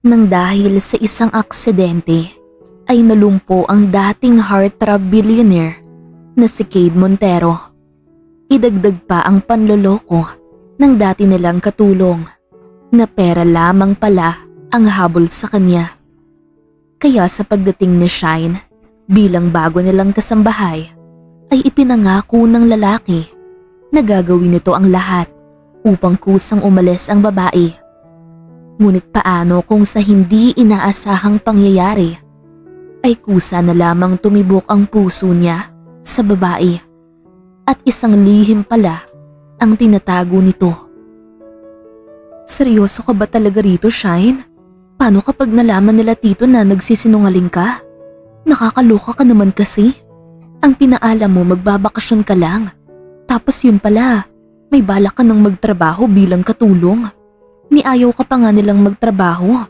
Nang dahil sa isang aksidente ay nalumpo ang dating heartthrob billionaire na si Cade Montero. Idagdag pa ang panloloko ng dati nilang katulong na pera lamang pala ang habol sa kanya. Kaya sa pagdating ni Shine bilang bago nilang kasambahay ay ipinangako ng lalaki na gagawin nito ang lahat upang kusang umalis ang babae. Ngunit paano kung sa hindi inaasahang pangyayari ay kusa na lamang tumibok ang puso niya sa babae at isang lihim pala ang tinatago nito. Seryoso ka ba talaga rito, Shine? Paano kapag nalaman nila tito na nagsisinungaling ka? Nakakaloka ka naman kasi. Ang pinaalam mo magbabakasyon ka lang. Tapos yun pala, may balak ka nang magtrabaho bilang katulong. Niayaw ka pa nga nilang magtrabaho.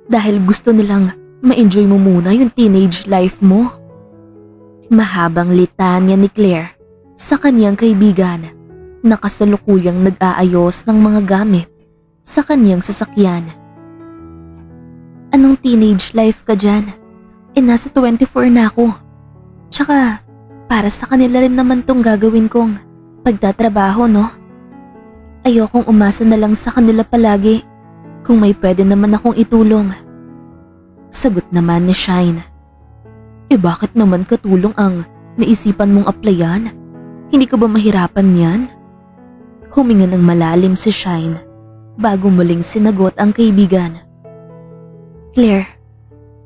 Dahil gusto nilang ma-enjoy mo muna yung teenage life mo. Mahabang litanya ni Claire sa kanyang kaibigan na kasalukuyang nag-aayos ng mga gamit sa kanyang sasakyan. Anong teenage life ka dyan? Nasa 24 na ako. Tsaka, para sa kanila rin naman tong gagawin kong pagtatrabaho, no? Ayokong umasa na lang sa kanila palagi kung may pwede naman akong itulong. Sagot naman ni Shine. Bakit naman katulong ang naisipan mong applyan? Hindi ka ba mahirapan yan? Huminga ng malalim si Shine bago muling sinagot ang kaibigan. Claire,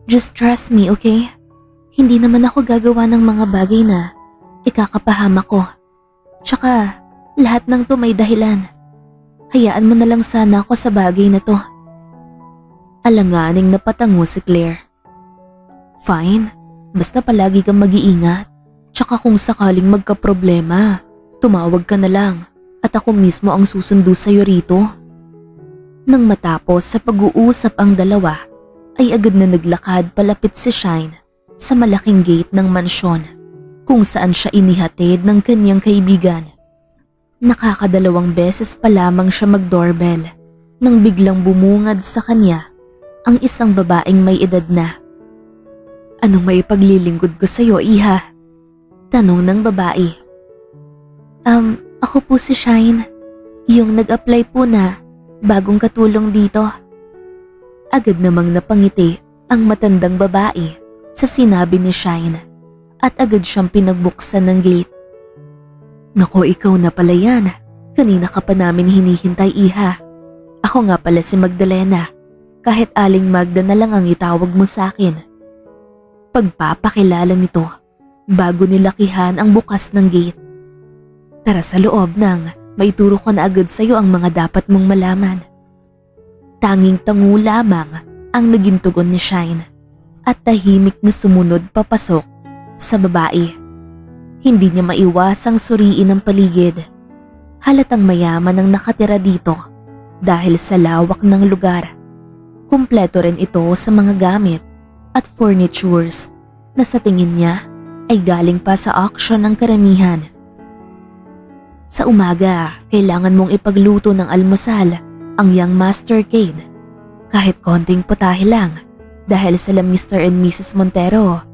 just trust me, okay? Hindi naman ako gagawa ng mga bagay na ikakapahamak ko. Tsaka, lahat ng to may dahilan. Hayaan mo na lang sana ako sa bagay na to. Alanganing napatango si Claire. Fine, basta palagi kang mag-iingat. Tsaka kung sakaling magka-problema, tumawag ka na lang at ako mismo ang susundo sa'yo rito. Nang matapos sa pag-uusap ang dalawa, ay agad na naglakad palapit si Shine sa malaking gate ng mansyon kung saan siya inihatid ng kanyang kaibigan. Nakakadalawang beses pa lamang siya mag-doorbell nang biglang bumungad sa kanya ang isang babaeng may edad na. Anong may paglilingkod ko sa'yo, iha? Tanong ng babae. Ako po si Shine, yung nag-apply po na bagong katulong dito. Agad namang napangiti ang matandang babae sa sinabi ni Shine at agad siyang pinagbuksan ng gate. Nako, ikaw na pala yan. Kanina ka pa namin hinihintay, iha. Ako nga pala si Magdalena. Kahit Aling Magda na lang ang itawag mo sa akin. Pagpapakilala nito bago nilakihan ang bukas ng gate. Tara sa loob nang maituro ko na agad sa'yo ang mga dapat mong malaman. Tanging tango lamang ang naging tugon ni Shine at tahimik na sumunod papasok sa babae. Hindi niya maiwasang suriin ang paligid. Halatang mayaman ang nakatira dito dahil sa lawak ng lugar. Kumpleto rin ito sa mga gamit at furnitures na sa tingin niya ay galing pa sa auction ng karamihan. Sa umaga, kailangan mong ipagluto ng almusal ang young Master Cade. Kahit konting putahe lang dahil sila Mr. and Mrs. Montero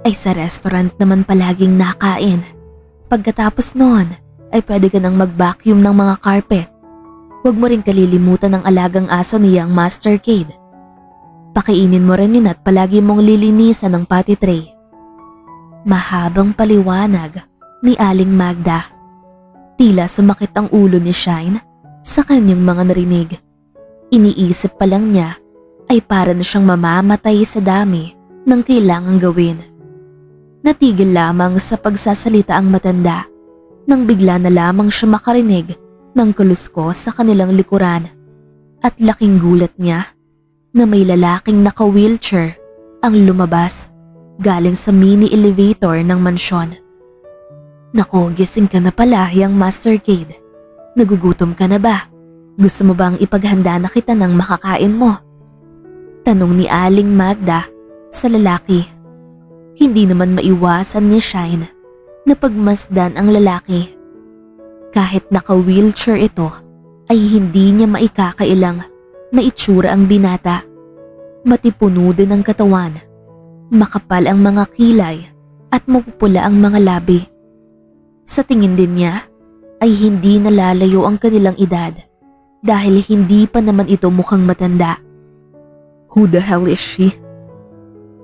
ay sa restaurant naman palaging nakain. Pagkatapos noon ay pwede ka nang mag-vacuum ng mga carpet. Huwag mo rin kalilimutan ang alagang aso ni young Master Cade. Pakiinin mo rin yun at palagi mong lilinisan ng potty tray. Mahabang paliwanag ni Aling Magda. Tila sumakit ang ulo ni Shine sa kanyang mga narinig. Iniisip pa lang niya ay para na siyang mamamatay sa dami ng kailangang gawin. Natigil lamang sa pagsasalita ang matanda nang bigla na lamang siya makarinig ng kuluskos sa kanilang likuran at laking gulat niya na may lalaking naka-wheelchair ang lumabas galing sa mini elevator ng mansyon. Nako, gising ka na pala, young Master Cade. Nagugutom ka na ba? Gusto mo bang ipaghanda na kita ng makakain mo? Tanong ni Aling Magda sa lalaki. Hindi naman maiwasan ni Shine na pagmasdan ang lalaki. Kahit naka-wheelchair ito ay hindi niya maikakailang maitsura ang binata Matipuno din ang katawan, makapal ang mga kilay at mapupula ang mga labi. Sa tingin din niya ay hindi nalalayo ang kanilang edad dahil hindi pa naman ito mukhang matanda. "Who the hell is she?"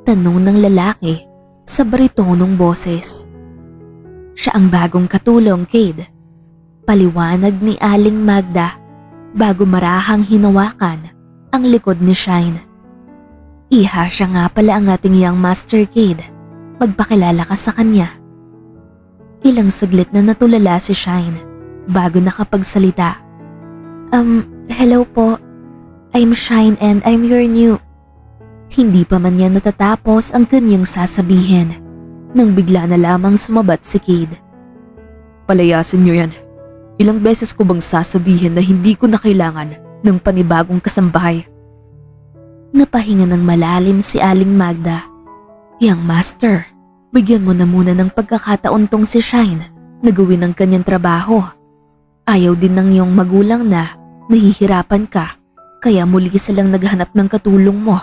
tanong ng lalaki sa baritonong boses. "Siya ang bagong katulong, Cade," paliwanag ni Aling Magda bago marahang hinawakan ang likod ni Shine. "Iha, siya nga pala ang ating young master, Cade. Magpakilala ka sa kanya." Ilang saglit na natulala si Shine bago nakapagsalita. Hello po. I'm Shine and I'm your new..." Hindi pa man niya natatapos ang kanyang sasabihin nang bigla na lamang sumabat si Cade. "Palayasin niyo yan. Ilang beses ko bang sasabihin na hindi ko na kailangan ng panibagong kasambahay?" Napahinga ng malalim si Aling Magda. "Young master, bigyan mo na muna ng pagkakataon tong si Shine na gawin ang kanyang trabaho. Ayaw din ng iyong magulang na nahihirapan ka kaya muli silang naghanap ng katulong mo."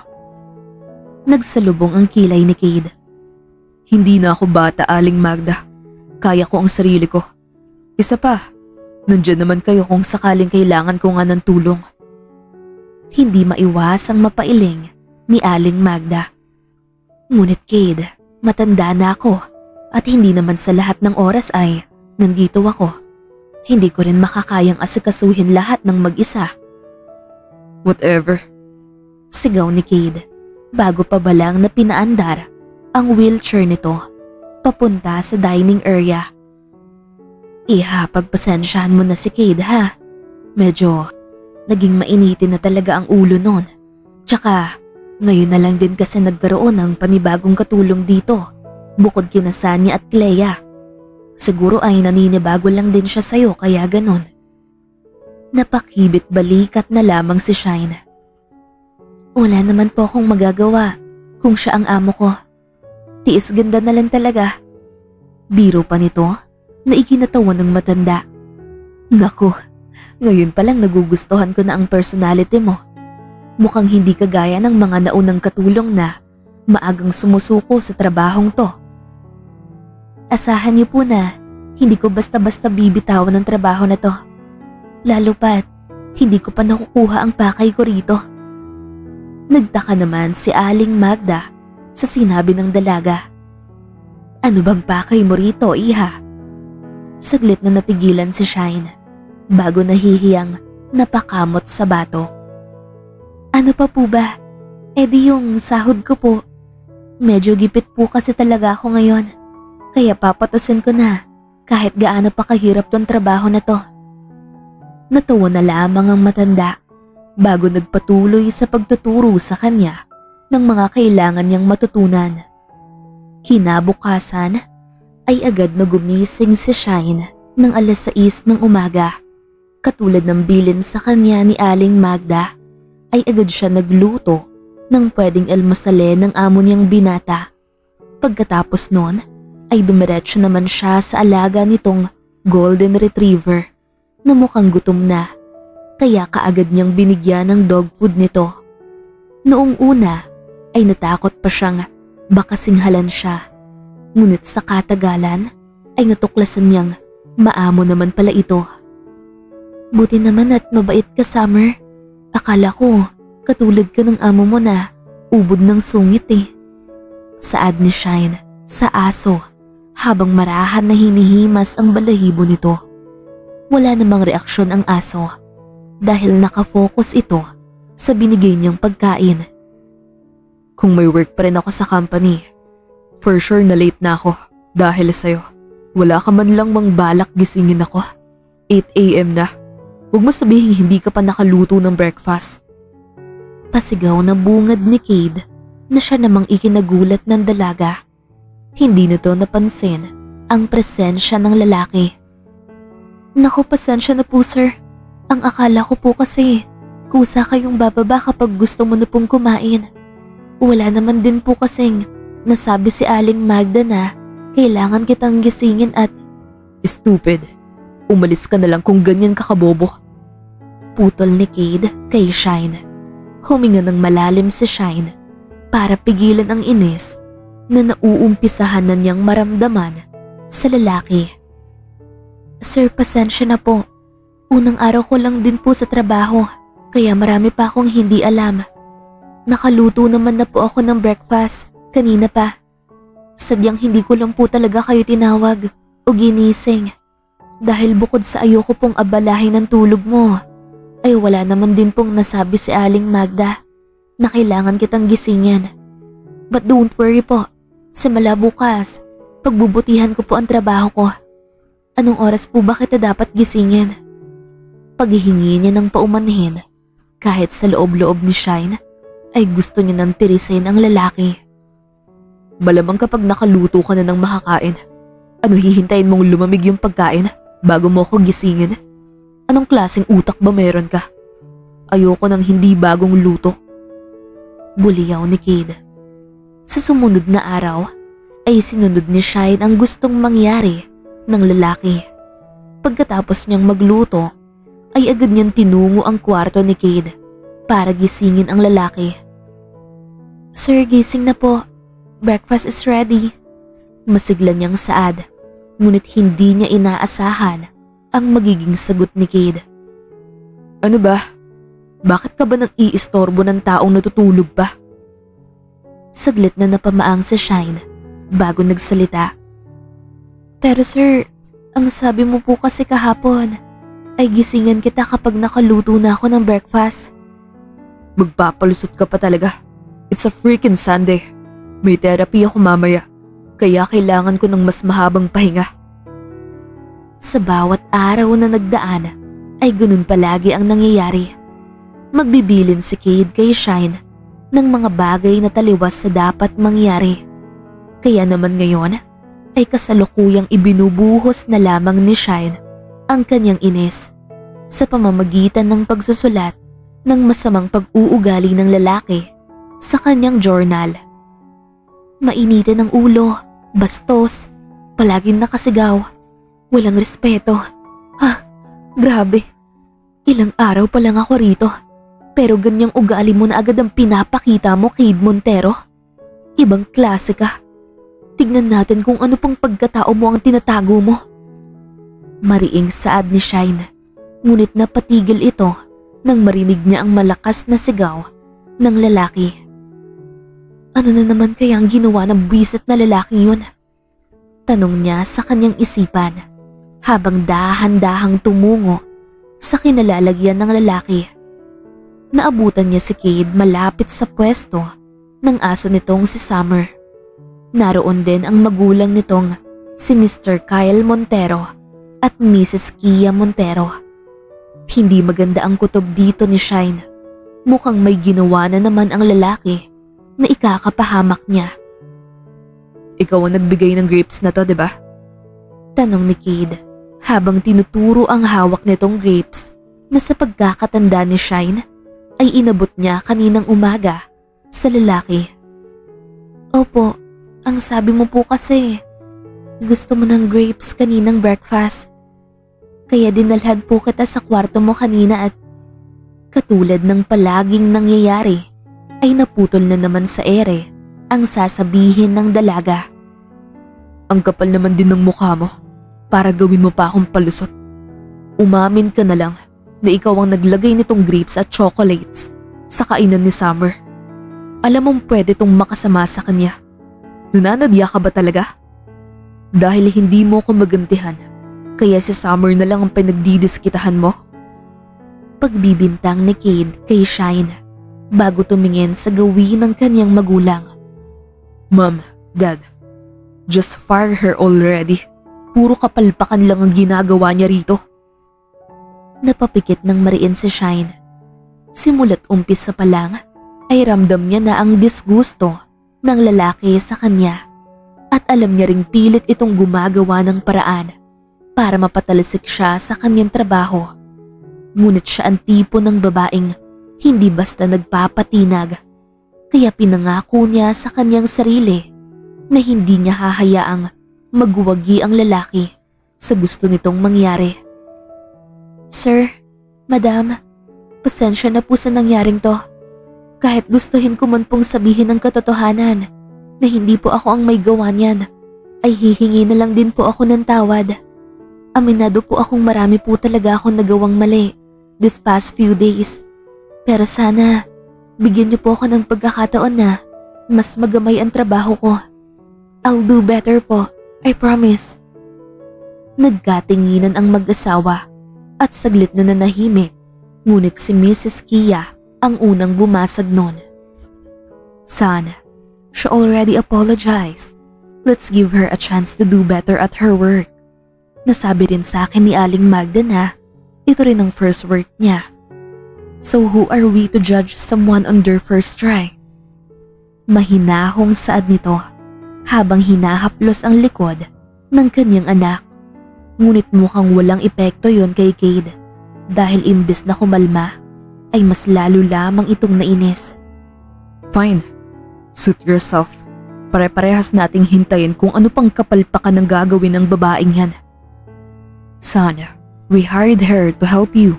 Nagsalubong ang kilay ni Cade. "Hindi na ako bata, Aling Magda. Kaya ko ang sarili ko. Isa pa, nandyan naman kayo kung sakaling kailangan ko nga ng tulong." Hindi maiwasang mapailing ni Aling Magda. "Ngunit Cade, matanda na ako at hindi naman sa lahat ng oras ay nandito ako. Hindi ko rin makakayang asikasuhin lahat ng mag-isa." "Whatever," sigaw ni Cade bago pa balang na pinaandar ang wheelchair nito papunta sa dining area. "Iha, pagpasensyahan mo na si Cade ha. Medyo naging mainitin na talaga ang ulo nun. Tsaka ngayon na lang din kasi nagkaroon ng panibagong katulong dito bukod kina Sanya at Clea. Siguro ay naninibago lang din siya sa'yo kaya ganon." Napakibit balikat na lamang si Shine. "Wala naman po akong magagawa kung siya ang amo ko. Tiis ganda na lang talaga." Biro pa nito na ikinatawa ng matanda. "Naku, ngayon palang nagugustuhan ko na ang personality mo. Mukhang hindi kagaya ng mga naunang katulong na maagang sumusuko sa trabahong to." "Asahan niyo po na hindi ko basta-basta bibitawan ng trabaho na to. Lalo pat hindi ko pa nakukuha ang pakay ko rito." Nagtaka naman si Aling Magda sa sinabi ng dalaga. "Ano bang pakay mo rito, iha?" Saglit na natigilan si Shine bago nahihiyang napakamot sa batok. "Ano pa po ba? Di yung sahod ko po. Medyo gipit po kasi talaga ako ngayon. Kaya papatusin ko na kahit gaano pa kahirap tong trabaho na to." Natawa na lamang ang matanda bago nagpatuloy sa pagtuturo sa kanya ng mga kailangan niyang matutunan. Kinabukasan ay agad na gumising si Shine ng 6:00 ng umaga. Katulad ng bilin sa kanya ni Aling Magda ay agad siya nagluto ng pwedeng almusale ng amo niyang binata. Pagkatapos nun ay dumiretso naman siya sa alaga nitong golden retriever na mukhang gutom na. Kaya kaagad niyang binigyan ng dog food nito. Noong una ay natakot pa siyang baka singhalan siya. Ngunit sa katagalan ay natuklasan niyang maamo naman pala ito. "Buti naman at mabait ka, Summer. Akala ko katulad ka ng amo mo na ubod ng sungit eh." Saad ni Shine sa aso habang marahan na hinihimas ang balahibo nito. Wala namang reaksyon ang aso dahil nakafocus ito sa binigay niyang pagkain. "Kung may work pa rin ako sa company, for sure na late na ako dahil sa'yo. Wala ka man lang mang balak gisingin ako. 8 AM na. Huwag mo sabihin hindi ka pa nakaluto ng breakfast." Pasigaw na bungad ni Cade na siya namang ikinagulat ng dalaga. Hindi nito napansin ang presensya ng lalaki. "Naku, pasensya na po sir. Ang akala ko po kasi kusa kayong bababa kapag gusto mo na pong kumain. Wala naman din po kasing nasabi si Aling Magda na kailangan kitang gisingin at..." "Stupid. Umalis ka na lang kung ganyan ka kabobo." Putol ni Cade kay Shine. Huminga ng malalim si Shine para pigilan ang inis na nauumpisahan na niyang maramdaman sa lalaki. Sir, pasensya na po. Unang araw ko lang din po sa trabaho kaya marami pa akong hindi alam. Nakaluto naman na po ako ng breakfast kanina pa. Sadyang hindi ko lang po talaga kayo tinawag o ginising. Dahil bukod sa ayoko pong abalahin ng tulog mo, ay wala naman din pong nasabi si Aling Magda na kailangan kitang gisingin. But don't worry po, simula bukas, pagbubutihan ko po ang trabaho ko. Anong oras po ba kita dapat gisingin? Paghihingi niya ng paumanhin, kahit sa loob-loob ni Shine, ay gusto niya nang tirisin ang lalaki. Malamang kapag nakaluto ka na ng makakain, ano hihintayin mong lumamig yung pagkain bago mo ako gisingin? Anong klaseng utak ba meron ka? Ayoko ng hindi bagong luto. Buliyaw ni Cade. Sa sumunod na araw, ay sinunod ni Shine ang gustong mangyari ng lalaki. Pagkatapos niyang magluto, ay agad niyang tinungo ang kwarto ni Cade para gisingin ang lalaki. Sir, gising na po. Breakfast is ready. Masigla niyang saad, ngunit hindi niya inaasahan ang magiging sagot ni Cade. Ano ba? Bakit ka ba nang iistorbo ng taong natutulog pa? Saglit na napamaang si Shine bago nagsalita. Pero sir, ang sabi mo po kasi kahapon ay gisingan kita kapag nakaluto na ako ng breakfast. Magpapalusot ka pa talaga. It's a freaking Sunday. May therapy ako mamaya, kaya kailangan ko ng mas mahabang pahinga. Sa bawat araw na nagdaan, ay ganun palagi ang nangyayari. Magbibilin si Cade kay Shine ng mga bagay na taliwas sa dapat mangyari. Kaya naman ngayon, ay kasalukuyang ibinubuhos na lamang ni Shine ang kanyang inis sa pamamagitan ng pagsusulat ng masamang pag-uugali ng lalaki sa kanyang journal. Mainitin ang ulo, bastos, palaging nakasigaw, walang respeto. Grabe. Ilang araw pa lang ako rito, pero ganyang ugali mo na agad ang pinapakita mo, Cade Montero. Ibang klase ka. Tignan natin kung ano pang pagkatao mo ang tinatago mo. Mariing saad ni Shine, ngunit napatigil ito nang marinig niya ang malakas na sigaw ng lalaki. Ano na naman kaya ang ginawa ng buwisit na lalaking yun? Tanong niya sa kanyang isipan habang dahan-dahang tumungo sa kinalalagyan ng lalaki. Naabutan niya si Cade malapit sa pwesto ng aso nitong si Summer. Naroon din ang magulang nitong si Mr. Kyle Montero at Mrs. Kia Montero. Hindi maganda ang kutob dito ni Shine. Mukhang may ginawa na naman ang lalaki na ikakapahamak niya. Ikaw ang nagbigay ng grapes na to, di ba? Tanong ni Cade habang tinuturo ang hawak nitong grapes na sa pagkakatanda ni Shine ay inabot niya kaninang umaga sa lalaki. Opo, ang sabi mo po kasi gusto mo ng grapes kaninang breakfast. Kaya dinalhan po kita sa kwarto mo kanina at katulad ng palaging nangyayari ay naputol na naman sa ere ang sasabihin ng dalaga. Ang kapal naman din ng mukha mo para gawin mo pa akong palusot. Umamin ka na lang na ikaw ang naglagay nitong grapes at chocolates sa kainan ni Summer. Alam mong pwede tong makasama sa kanya. Nananadya ka ba talaga? Dahil hindi mo ko magantihan, kaya si Summer na lang ang pinagdidiskitahan mo? Pagbibintang ni Cade kay Shine bago tumingin sa gawin ng kanyang magulang. Mom, Dad, just fire her already. Puro kapalpakan lang ang ginagawa niya rito. Napapikit ng mariin si Shine. Simula't umpisa pa lang ay ramdam niya na ang disgusto ng lalaki sa kanya at alam niya ring pilit itong gumagawa ng paraan para mapatalisik siya sa kanyang trabaho. Ngunit siya ang tipo ng babaeng hindi basta nagpapatinag, kaya pinangako niya sa kanyang sarili na hindi niya hahayaang magwagi ang lalaki sa gusto nitong mangyari. Sir, Madam, pasensya na po sa nangyaring to. Kahit gustuhin ko man pong sabihin ang katotohanan na hindi po ako ang may gawa niyan, ay hihingi na lang din po ako ng tawad. Aminado po akong marami po talaga akong nagawang mali this past few days. Pero sana, bigyan niyo po ako ng pagkakataon na mas magamay ang trabaho ko. I'll do better po, I promise. Nagkatinginan ang mag-asawa at saglit na nanahimik, ngunit si Mrs. Kia ang unang bumasag nun. Son, she already apologized. Let's give her a chance to do better at her work. Nasabi rin sa akin ni Aling Magda na ito rin ang first work niya. So who are we to judge someone on their first try? Mahinahong saad nito habang hinahaplos ang likod ng kanyang anak. Ngunit mukhang walang epekto yon kay Cade dahil imbes na kumalma ay mas lalo lamang itong nainis. Fine, suit yourself. Pare-parehas nating hintayin kung ano pang kapalpakan ang gagawin ng babaeng yan. Son, we hired her to help you.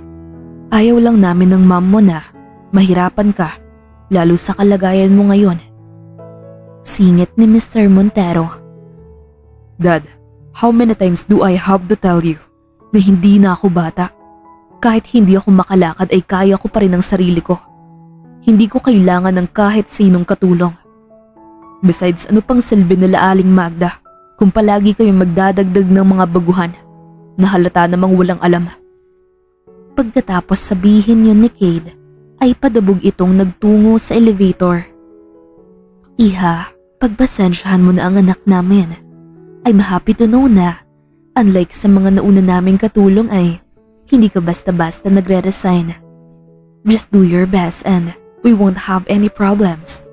Ayaw lang namin ng mom mo na mahirapan ka, lalo sa kalagayan mo ngayon. Singit ni Mr. Montero. Dad, how many times do I have to tell you na hindi na ako bata? Kahit hindi ako makalakad ay kaya ko pa rin ang sarili ko. Hindi ko kailangan ng kahit sinong katulong. Besides, ano pang silbi nila Aling Magda kung palagi kayong magdadagdag ng mga baguhan na halata namang walang alam? Pagkatapos sabihin yun ni Cade, ay padabog itong nagtungo sa elevator. Iha, pagpasensyahan mo na ang anak namin. I'm happy to know na, unlike sa mga nauna naming katulong ay, hindi ka basta-basta nagre-resign. Just do your best and we won't have any problems.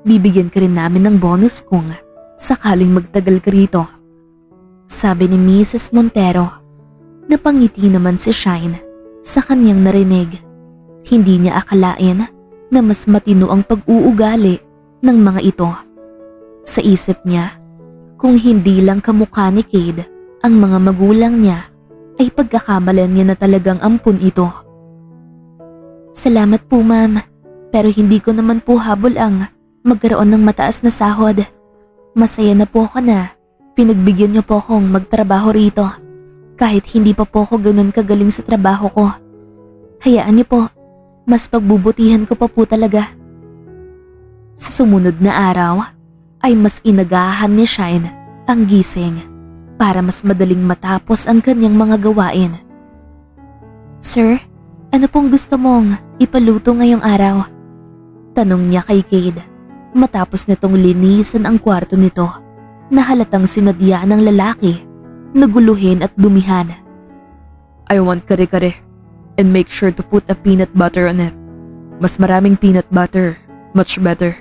Bibigyan ka rin namin ng bonus kung sakaling magtagal ka rito. Sabi ni Mrs. Montero. Napangiti naman si Shine sa kanyang narinig. Hindi niya akalain na mas matino ang pag-uugali ng mga ito. Sa isip niya, kung hindi lang kamukha ni Cade ang mga magulang niya, ay pagkakamalan niya na talagang ampun ito. Salamat po ma'am, pero hindi ko naman po habol ang magkaroon ng mataas na sahod. Masaya na po ako na pinagbigyan niyo po akong magtrabaho rito kahit hindi pa po ako ganun kagaling sa trabaho ko. Hayaan niyo po, mas pagbubutihan ko pa po talaga. Sa sumunod na araw ay mas inagahan ni Shine ang gising para mas madaling matapos ang kanyang mga gawain. Sir, ano pong gusto mong ipaluto ngayong araw? Tanong niya kay Cade matapos nitong linisan ang kwarto nito na halatang sinadya ng lalaki na guluhin at dumihan. I want kare-kare and make sure to put a peanut butter on it. Mas maraming peanut butter, much better.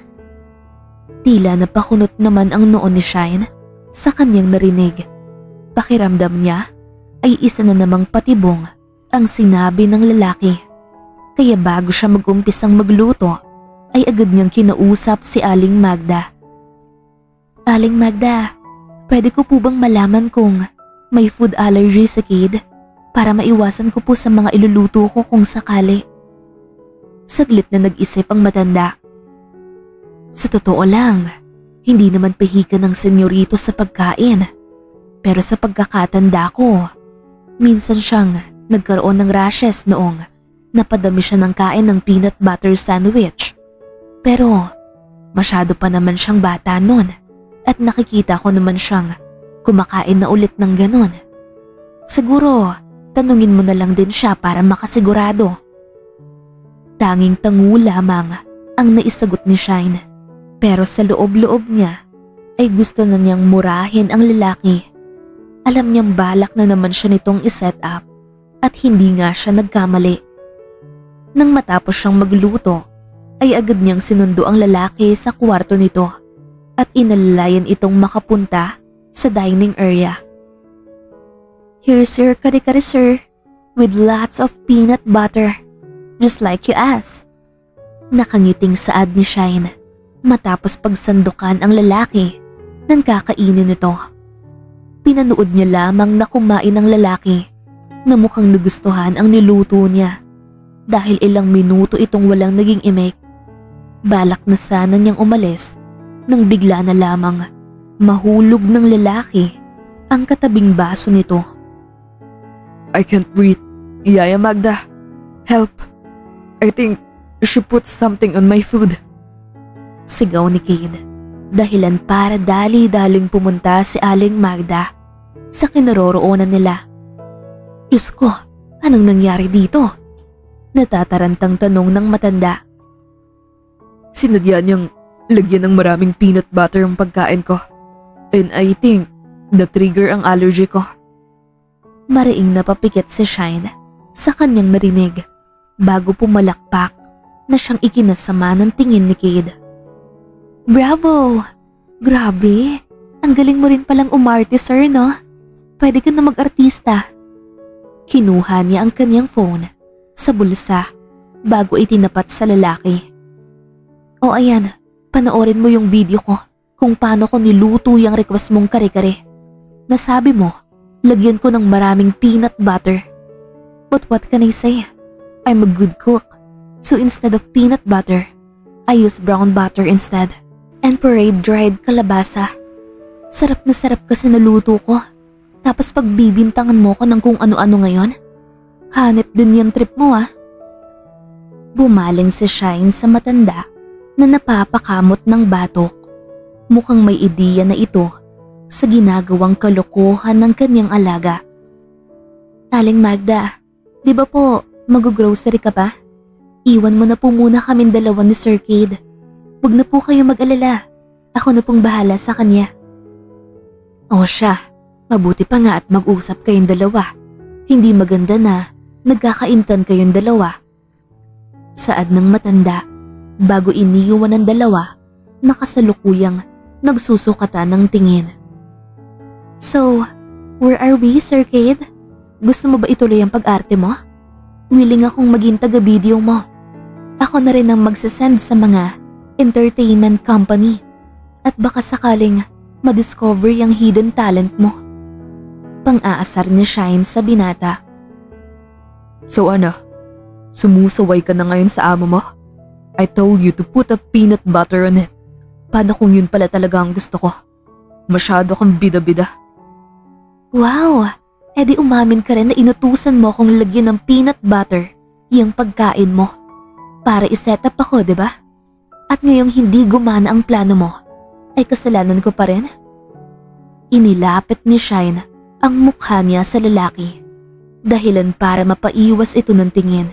Tila napakunot naman ang noo ni Shine sa kanyang narinig. Pakiramdam niya ay isa na namang patibong ang sinabi ng lalaki. Kaya bago siya mag-umpisang magluto, ay agad niyang kinausap si Aling Magda. Aling Magda, pwede ko po bang malaman kung may food allergy sa Cade para maiwasan ko po sa mga iluluto ko kung sakali? Saglit na nag-isip ang matanda. Sa totoo lang, hindi naman pihika ng senyorito sa pagkain. Pero sa pagkakatanda ko, minsan siyang nagkaroon ng rashes noong napadami siya ng kain ng peanut butter sandwich. Pero masyado pa naman siyang bata noon at nakikita ko naman siyang kumakain na ulit ng ganon. Siguro, tanungin mo na lang din siya para makasigurado. Tanging tango lamang ang naisagot ni Shine. Pero sa loob-loob niya ay gusto na niyang murahin ang lalaki. Alam niyang balak na naman siya nitong iset up at hindi nga siya nagkamali. Nang matapos siyang magluto, ay agad niyang sinundo ang lalaki sa kwarto nito at inalalayan itong makapunta sa dining area. Here's your kare-kare sir, with lots of peanut butter, just like you asked. Nakangiting saad ni Shine matapos pagsandukan ang lalaki ng kakainin nito. Pinanood niya lamang na kumain ng lalaki na mukhang nagustuhan ang niluto niya dahil ilang minuto itong walang naging imik. Balak na sana niyang umalis nang bigla na lamang mahulog ng lalaki ang katabing baso nito. I can't breathe. Yaya Magda, help. I think she put something on my food. Sigaw ni Cade, dahilan para dali-daling pumunta si Aling Magda sa kinaroroonan nila. Diyos ko, anong nangyari dito? Natatarantang tanong ng matanda. Sinadya niyang lagyan ng maraming peanut butter ang pagkain ko. And I think na-trigger ang allergy ko. Mariing napapikit si Shine sa kanyang narinig bago pumalakpak na siyang ikinasama ng tingin ni Cade. Bravo! Grabe! Ang galing mo rin palang umarte, sir, no? Pwede ka na mag-artista. Kinuha niya ang kanyang phone sa bulsa bago itinapat sa lalaki. O ayan, panoorin mo yung video ko kung paano ko niluto yung request mong kare-kare. Nasabi mo, lagyan ko ng maraming peanut butter. But what can I say? I'm a good cook. So instead of peanut butter, I use brown butter instead. And pureed dried kalabasa. Sarap na sarap kasi naluto ko. Tapos pagbibintangan mo ko ng kung ano-ano ngayon? Hanep din yung trip mo, ah. Bumaling si Shine sa matanda na napapakamot ng batok. Mukhang may ideya na ito sa ginagawang kalokohan ng kanyang alaga. Aling Magda, di ba po mag-grocery ka pa? Iwan mo na po muna kaming dalawa ni Sir Cade. Huwag na po kayo mag-alala. Ako na pong bahala sa kanya. O siya, mabuti pa nga at mag-usap kayong dalawa. Hindi maganda na nagkakaintan kayong dalawa. Saad ng matanda bago iniwan ng dalawa na kasalukuyang nagsusukatan ng tingin. So, where are we, Sir Cade? Gusto mo ba ituloy ang pag-arte mo? Willing akong maging taga-video mo. Ako na rin ang magsasend sa mga entertainment company at baka sakaling madiscover yung hidden talent mo. Pang-aasar ni Shine sa binata. So ano, sumusaway ka na ngayon sa amo mo? I told you to put a peanut butter on it. Paano kung yun pala talaga ang gusto ko? Masyado kang bida-bida. Wow! Edi umamin ka rin na inutusan mo akong lagyan ng peanut butter yung pagkain mo para iset up ako, diba? At ngayong hindi gumana ang plano mo, ay kasalanan ko pa rin? Inilapit ni Shine ang mukha niya sa lalaki, dahilan para mapaiwas ito ng tingin.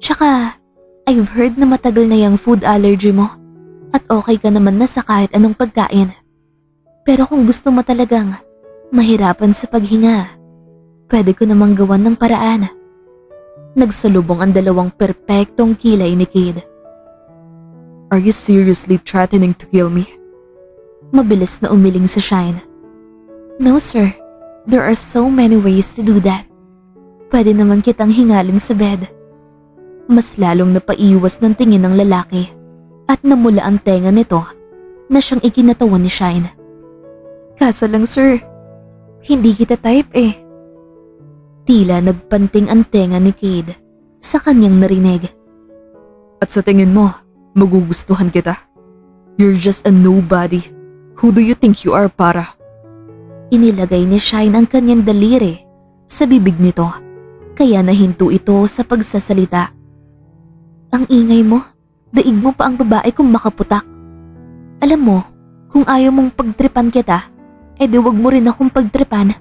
Tsaka, I've heard na matagal na yung food allergy mo at okay ka naman na sa kahit anong pagkain. Pero kung gusto mo talagang mahirapan sa paghinga, pwede ko namang gawan ng paraan. Nagsalubong ang dalawang perpektong kilay ni Cade. Are you seriously threatening to kill me? Mabilis na umiling si Shine. No sir, there are so many ways to do that. Pwede naman kitang hingalin sa bed. Mas lalong napaiwas ng tingin ng lalaki at namula ang tenga nito na siyang ikinatawan ni Shine. Kaso lang sir, hindi kita type eh. Tila nagpanting ang tenga ni Cade sa kanyang narinig. At sa tingin mo, magugustuhan kita? You're just a nobody. Who do you think you are para? Inilagay ni Shine ang kanyang daliri sa bibig nito, kaya nahinto ito sa pagsasalita. Ang ingay mo, daig mo pa ang babae kung makaputak. Alam mo, kung ayaw mong pagtripan kita, edi wag mo rin akong pagtripan.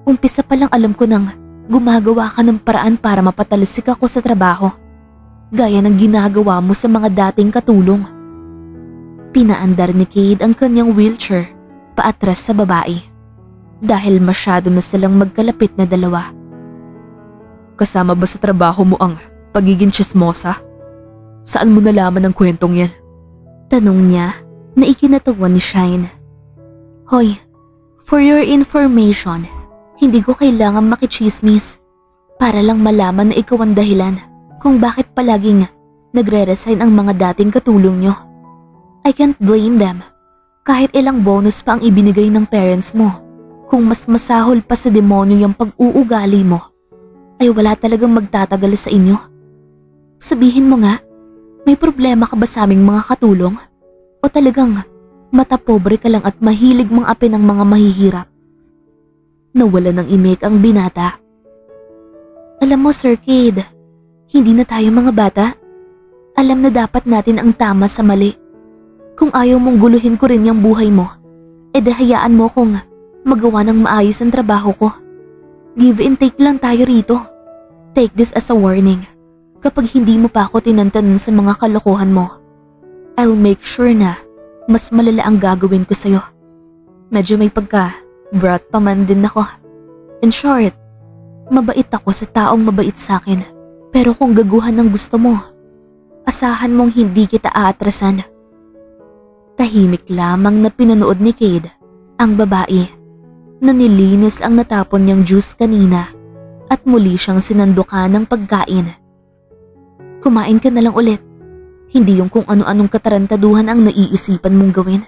Umpisa pa lang alam ko nang gumagawa ka ng paraan para mapatalisik ako sa trabaho, gaya ng ginagawa mo sa mga dating katulong. Pinaandar ni Cade ang kanyang wheelchair paatras sa babae dahil masyado na silang magkalapit na dalawa. Kasama ba sa trabaho mo ang pagiging tsismosa? Saan mo nalaman ang kwentong yan? Tanong niya na ikinatawan ni Shine. Hoy, for your information, hindi ko kailangan makichismis para lang malaman na ikaw ang dahilan kung bakit palaging nagre-resign ang mga dating katulong nyo. I can't blame them. Kahit ilang bonus pa ang ibinigay ng parents mo, kung mas masahol pa sa demonyo yung pag-uugali mo, ay wala talagang magtatagal sa inyo. Sabihin mo nga, May problema ka ba sa aming mga katulong? O talagang matapobre ka lang at mahilig mang api ng mga mahihirap? Nawala ng imik ang binata. Alam mo, Sir Cade, hindi na tayo mga bata. Alam na dapat natin ang tama sa mali. Kung ayaw mong guluhin ko rin yung buhay mo, hayaan mo kong magawa ng maayos ang trabaho ko. Give and take lang tayo rito. Take this as a warning. Kapag hindi mo pa ako tinantanan sa mga kalokohan mo, I'll make sure na mas malala ang gagawin ko sa'yo. Medyo may pagka-brat pa man din ako. In short, mabait ako sa taong mabait sa akin. Pero kung gaguhan ng gusto mo, asahan mong hindi kita aatrasan. Tahimik lamang na pinanood ni Cade ang babae na nilinis ang natapon niyang juice kanina at muli siyang sinandukan ng pagkain. Kumain ka na lang ulit. Hindi yung kung ano-anong katarantaduhan ang naiisipan mong gawin.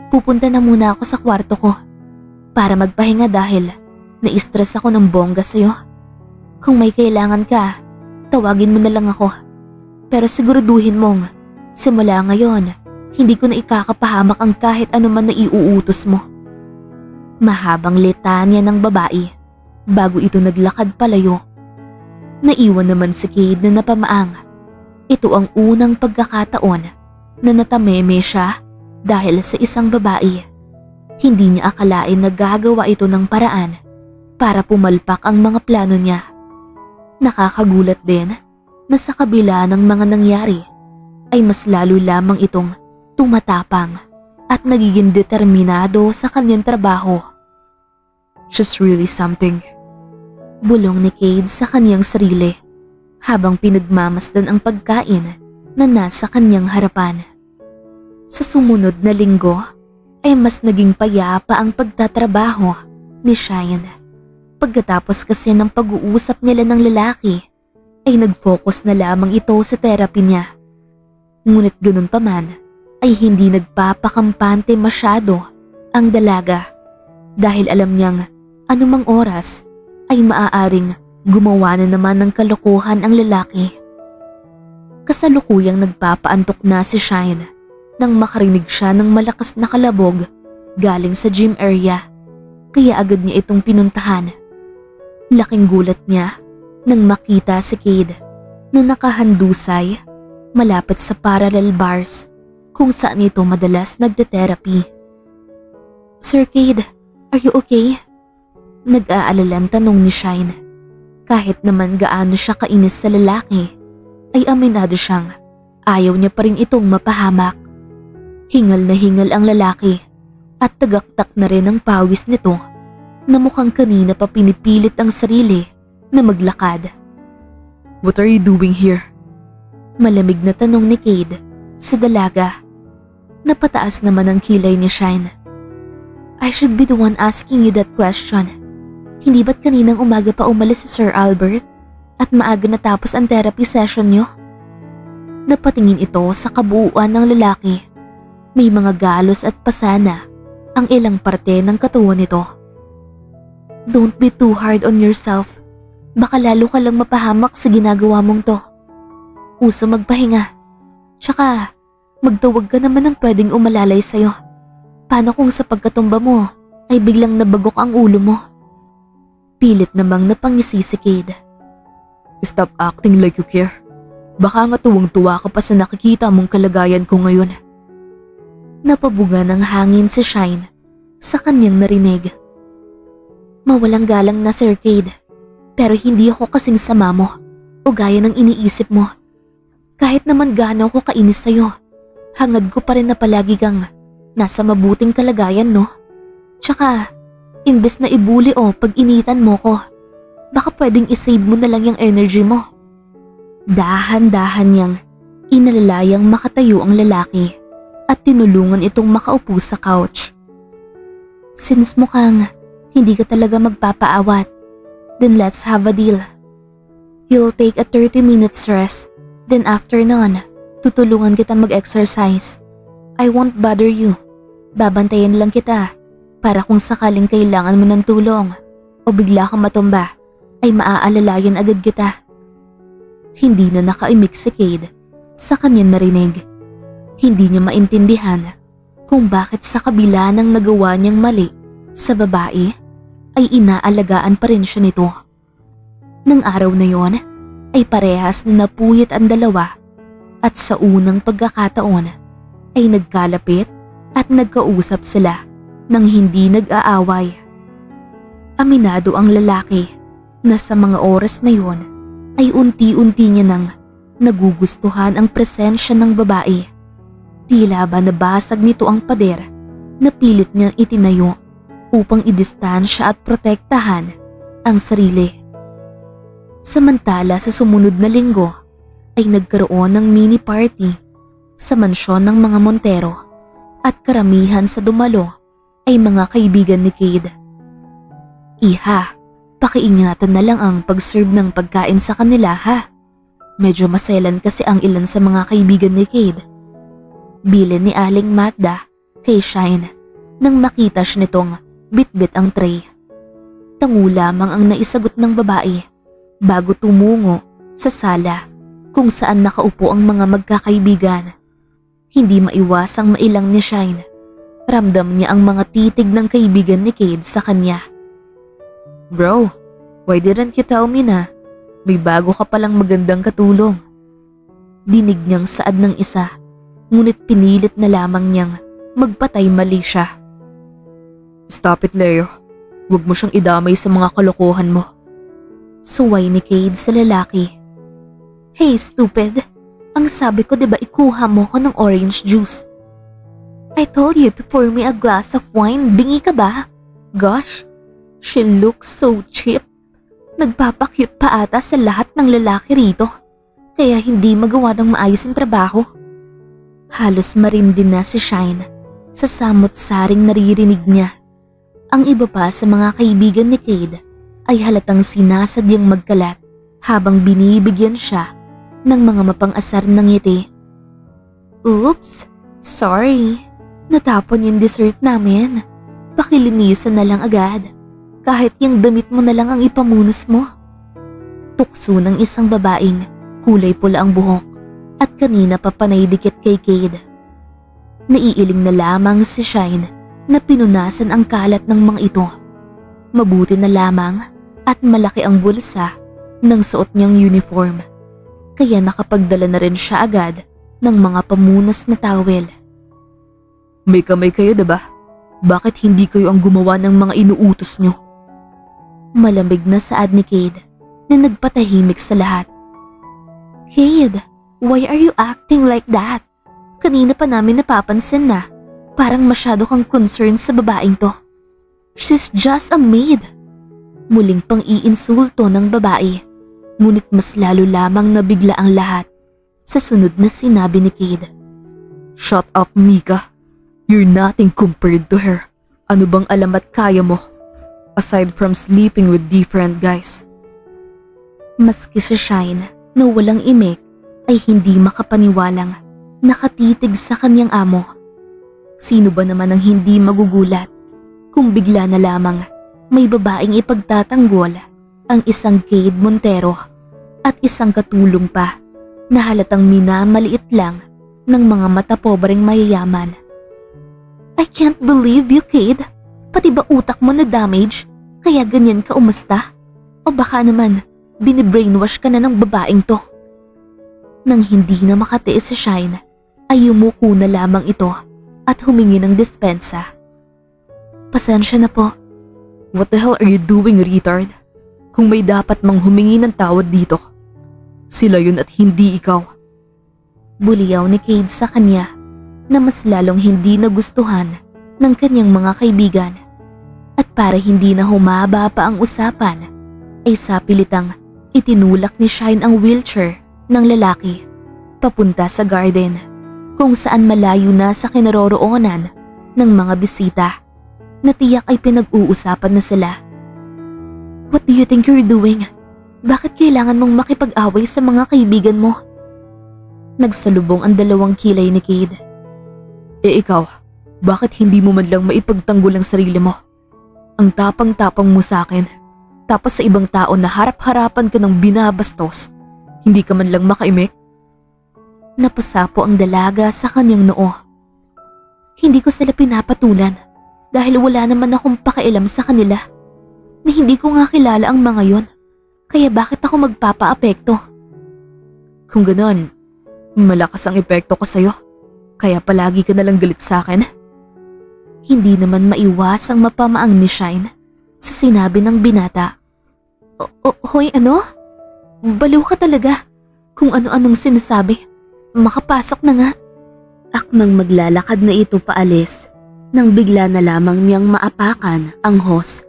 Pupunta na muna ako sa kwarto ko para magpahinga dahil na-stress ako ng bongga sa'yo. Kung may kailangan ka, tawagin mo na lang ako. Pero siguraduhin mong simula ngayon, hindi ko na ikakapahamak ang kahit anuman na iuutos mo. Mahabang litanya ng babae bago ito naglakad palayo. Naiwan naman si Cade na napamaang. Ito ang unang pagkakataon na natameme siya dahil sa isang babae. Hindi niya akalain na gagawa ito ng paraan para pumalpak ang mga plano niya. Nakakagulat din na sa kabila ng mga nangyari ay mas lalo lamang itong tumatapang at nagiging determinado sa kanyang trabaho. She's really something. Bulong ni Cade sa kanyang sarili habang pinagmamasdan ang pagkain na nasa kanyang harapan. Sa sumunod na linggo ay mas naging payapa ang pagtatrabaho ni Shine. Pagkatapos kasi ng pag-uusap nila ng lalaki ay nag-focus na lamang ito sa therapy niya. Ngunit ganun pa man ay hindi nagpapakampante masyado ang dalaga dahil alam niyang anumang oras ay maaaring gumawa na naman ng kalokohan ang lalaki. Kasalukuyang nagpapaantok na si Shine nang makarinig siya ng malakas na kalabog galing sa gym area, kaya agad niya itong pinuntahan. Laking gulat niya nang makita si Cade na nakahandusay malapit sa parallel bars kung saan ito madalas nagte-therapy. Sir Cade, are you okay? Nag-aalalang tanong ni Shine. Kahit naman gaano siya kainis sa lalaki, ay aminado siyang ayaw niya pa rin itong mapahamak. Hingal na hingal ang lalaki at tagaktak na rin ang pawis nito na mukhang kanina pa pinipilit ang sarili na maglakad. What are you doing here? Malamig na tanong ni Cade sa dalaga. Napataas naman ang kilay ni Shine. I should be the one asking you that question. Hindi ba't kaninang umaga pa umalis si Sir Albert at maaga natapos ang therapy session niyo? Napatingin ito sa kabuuan ng lalaki. May mga galos at pasana ang ilang parte ng katawan nito. Don't be too hard on yourself. Baka lalo ka lang mapahamak sa ginagawa mong to. Uso magpahinga. Tsaka, magtawag ka naman ng pwedeng umalalay sa'yo. Paano kung sa pagkatumba mo ay biglang nabagok ang ulo mo? Pilit namang napangisi si Cade. Stop acting like you care. Baka nga tuwang-tuwa ka pa sa nakikita mong kalagayan ko ngayon. Napabuga ng hangin si Shine sa kanyang narinig. Mawalang galang na Sir Cade, pero hindi ako kasing sama mo o gaya ng iniisip mo. Kahit naman gaano ako kainis sa'yo, hangad ko pa rin na palagi kang nasa mabuting kalagayan, no? Tsaka, imbes na ibuli o pag-initan mo ko, baka pwedeng isave mo na lang yung energy mo. Dahan-dahan niyang inalalayang makatayo ang lalaki at tinulungan itong makaupo sa couch. Since mukhang hindi ka talaga magpapaawat, then let's have a deal. You'll take a 30 minutes rest, then after nun, tutulungan kita mag-exercise. I won't bother you. Babantayan lang kita para kung sakaling kailangan mo ng tulong o bigla kang matumba, ay maaalalayan agad kita. Hindi na nakaimik si Cade sa kanyang narinig. Hindi niya maintindihan kung bakit sa kabila ng nagawa niyang mali sa babae ay inaalagaan pa rin siya nito. Nang araw na yon ay parehas na napuyat ang dalawa at sa unang pagkakataon ay nagkalapit at nagkausap sila nang hindi nag-aaway. Aminado ang lalaki na sa mga oras na yon ay unti-unti niya nang nagugustuhan ang presensya ng babae. Tila ba nabasag nito ang pader na pilit niyang itinayo upang idistansya at protektahan ang sarili. Samantala sa sumunod na linggo ay nagkaroon ng mini party sa mansyon ng mga Montero at karamihan sa dumalo ay mga kaibigan ni Cade. Iha, pakiingatan na lang ang pag-serve ng pagkain sa kanila ha. Medyo maselan kasi ang ilan sa mga kaibigan ni Cade. Bilin ni Aling Magda kay Shine nang makita siya nitong bitbit ang tray. Tango lamang ang naisagot ng babae bago tumungo sa sala kung saan nakaupo ang mga magkakaibigan. Hindi maiwasang mailang ni Shine. Ramdam niya ang mga titig ng kaibigan ni Cade sa kanya. Bro, why didn't you tell me na may bago ka palang magandang katulong? Dinig niyang saad ng isa, ngunit pinilit na lamang niyang magpatay mali siya. Stop it, Leo. Huwag mo siyang idamay sa mga kalokohan mo. Suway ni Cade sa lalaki. Hey stupid, ang sabi ko diba ikuha mo ko ng orange juice? I told you to pour me a glass of wine, bingi ka ba? Gosh, she looks so cheap. Nagpapakyut pa ata sa lahat ng lalaki rito, kaya hindi magawa ng maayos ang trabaho. Halos marindi na si Shine sa samot-saring naririnig niya. Ang iba pa sa mga kaibigan ni Cade ay halatang sinasadyang magkalat habang binibigyan siya ng mga mapang-asar ng ngiti. Oops, sorry. Natapon yung dessert namin. Pakilinisan na lang agad. Kahit yung damit mo na lang ang ipamunas mo. Tukso ng isang babaeng kulay pula ang buhok at kanina pa panay dikit kay Cade. Naiiling na lamang si Shine na pinunasan ang kalat ng mga ito. Mabuti na lamang at malaki ang bulsa ng suot niyang uniform. Kaya nakapagdala na rin siya agad ng mga pamunas na towel. May kamay kayo diba? Bakit hindi kayo ang gumawa ng mga inuutos niyo? Malamig na saad ni Cade na nagpatahimik sa lahat. Cade, why are you acting like that? Kanina pa namin napapansin na parang masyado kang concerned sa babaeng to. She's just a maid. Muling pang iinsulto ng babae, ngunit mas lalo lamang nabigla ang lahat sa sunod na sinabi ni Cade. Shut up, Mika. You're nothing compared to her. Ano bang alam at kaya mo? Aside from sleeping with different guys. Maski si Shine na walang imik ay hindi makapaniwalang nakatitig sa kanyang amo. Sino ba naman ang hindi magugulat kung bigla na lamang may babaeng ipagtatanggol ang isang Cade Montero at isang katulong pa na halatang minamaliit lang ng mga matapobreng mayayaman. I can't believe you, Cade. Pati ba utak mo na damage kaya ganyan ka umasta? O baka naman binibrainwash ka na ng babaeng to? Nang hindi na makatiis si Shine ay yumuko na lamang ito at humingi ng dispensa. Pasensya na po. What the hell are you doing, retard? Kung may dapat mang humingi ng tawad dito, sila yun at hindi ikaw. Buliyaw ni Cade sa kanya na mas lalong hindi nagustuhan ng kanyang mga kaibigan. At para hindi na humaba pa ang usapan, ay sapilitang itinulak ni Shine ang wheelchair ng lalaki papunta sa garden kung saan malayo na sa kinaroroonan ng mga bisita na tiyak ay pinag-uusapan na sila. What do you think you're doing? Bakit kailangan mong makipag-away sa mga kaibigan mo? Nagsalubong ang dalawang kilay ni Cade. Ikaw, bakit hindi mo man lang maipagtanggol ang sarili mo? Ang tapang-tapang mo sa akin, tapos sa ibang tao na harap-harapan ka ng binabastos, hindi ka man lang makaimik? Napasapo ang dalaga sa kanyang noo. Hindi ko sila pinapatulan dahil wala naman akong pakialam sa kanila. Na hindi ko nga kilala ang mga yon. Kaya bakit ako magpapaapekto? Kung ganon, malakas ang epekto ko sa'yo. Kaya palagi ka nalang galit sa akin. Hindi naman maiwasang mapamaang ni Shine sa sinabi ng binata. Hoy ano? Baliw ka talaga. Kung ano-anong sinasabi. Makapasok na nga. Akmang maglalakad na ito paalis nang bigla na lamang niyang maapakan ang hose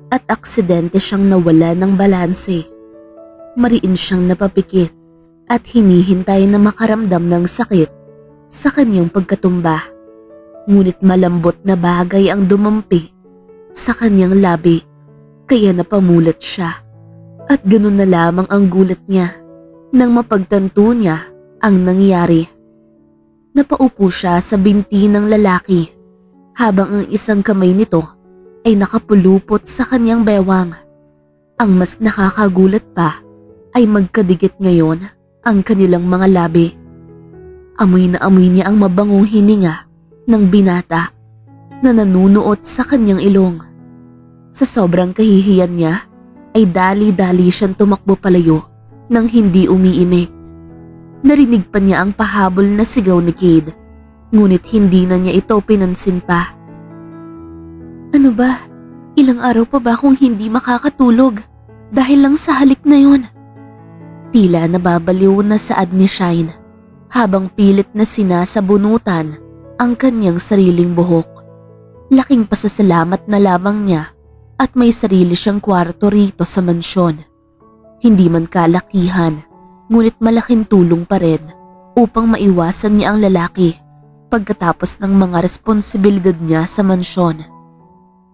at aksidente siyang nawala ng balanse. Mariin siyang napapikit at hinihintay na makaramdam ng sakit sa kanyang pagkatumba. Ngunit malambot na bagay ang dumampi sa kanyang labi kaya napamulat siya at ganun na lamang ang gulat niya nang mapagtanto niya ang nangyari. Napaupo siya sa binti ng lalaki habang ang isang kamay nito ay nakapulupot sa kanyang bewang. Ang mas nakakagulat pa ay magkadikit ngayon ang kanilang mga labi. Amoy na amoy niya ang mabangong hininga ng binata na nanunuot sa kanyang ilong. Sa sobrang kahihiyan niya ay dali-dali siyang tumakbo palayo nang hindi umiimik. Narinig pa niya ang pahabol na sigaw ni Cade, ngunit hindi na niya ito pinansin pa. Ano ba? Ilang araw pa ba akong hindi makakatulog dahil lang sa halik na yon? Tila nababaliw na saad ni Shine habang pilit na sinasabunutan ang kanyang sariling buhok. Laking pasasalamat na lamang niya at may sarili siyang kwarto rito sa mansyon. Hindi man kalakihan, ngunit malaking tulong pa rin upang maiwasan niya ang lalaki pagkatapos ng mga responsibilidad niya sa mansyon.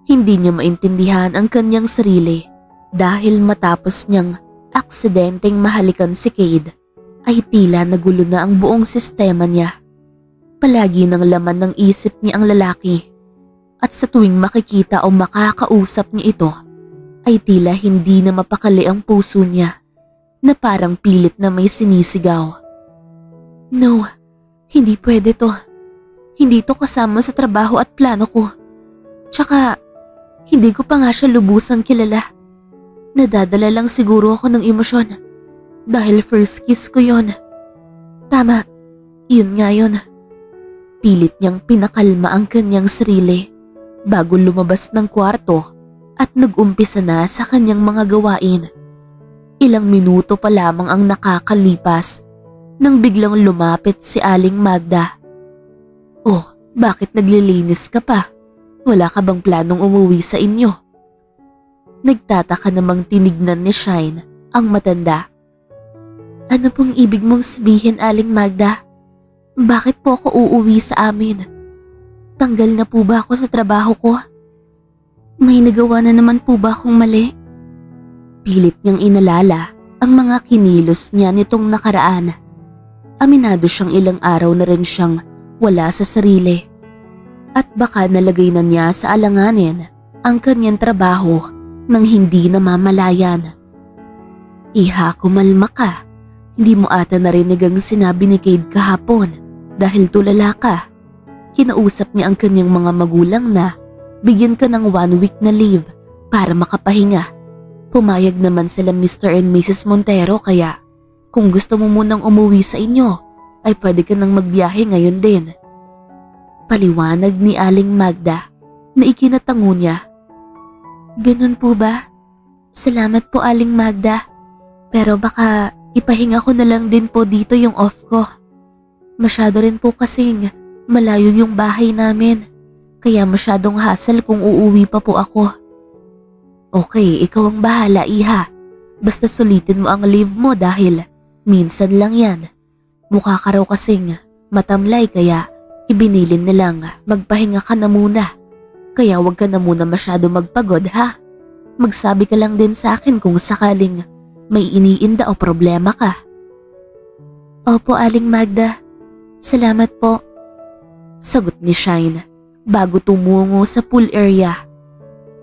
Hindi niya maintindihan ang kanyang sarili dahil matapos niyang aksidenteng mahalikan si Cade ay tila nagulo na ang buong sistema niya. Palagi ng laman ng isip niya ang lalaki at sa tuwing makikita o makakausap niya ito ay tila hindi na mapakali ang puso niya na parang pilit na may sinisigaw. No, hindi pwede to. Hindi to kasama sa trabaho at plano ko. Tsaka, hindi ko pa nga siya lubusang kilala. Nadadala lang siguro ako ng emosyon dahil first kiss ko yon. Tama, yun nga yun. Pilit niyang pinakalma ang kanyang sarili bago lumabas ng kwarto at nag-umpisa na sa kanyang mga gawain. Ilang minuto pa lamang ang nakakalipas nang biglang lumapit si Aling Magda. Oh, bakit naglilinis ka pa? Wala ka bang planong umuwi sa inyo? Nagtataka namang tinignan ni Shine ang matanda. Ano pong ibig mong sabihin, Aling Magda? Bakit po ako uuwi sa amin? Tanggal na po ba ako sa trabaho ko? May nagawa na naman po ba akong mali? Pilit niyang inalala ang mga kinilos niya nitong nakaraan. Aminado siyang ilang araw na rin siyang wala sa sarili. At baka nalagay na niya sa alanganin ang kanyang trabaho nang hindi namamalayan. Iha, kumalma ka. Hindi mo ata narinig ang sinabi ni Cade kahapon dahil tulala ka. Kinausap niya ang kanyang mga magulang na bigyan ka ng 1 week na leave para makapahinga. Pumayag naman sila Mr. and Mrs. Montero kaya kung gusto mo munang umuwi sa inyo ay pwede ka nang magbiyahe ngayon din. Paliwanag ni Aling Magda na ikinatango niya. Ganun po ba? Salamat po, Aling Magda. Pero baka ipahinga ko na lang din po dito yung off ko. Masyado rin po kasing malayo yung bahay namin. Kaya masyadong hassle kung uuwi pa po ako. Okay, ikaw ang bahala, Iha. Basta sulitin mo ang leave mo dahil minsan lang yan. Mukha ka raw kasing matamlay kaya ibinilin na lang magpahinga ka na muna. Kaya wag ka na muna masyado magpagod, ha? Magsabi ka lang din sa akin kung sakaling may iniinda o problema ka. Opo, Aling Magda. Salamat po. Sagot ni Shine bago tumungo sa pool area.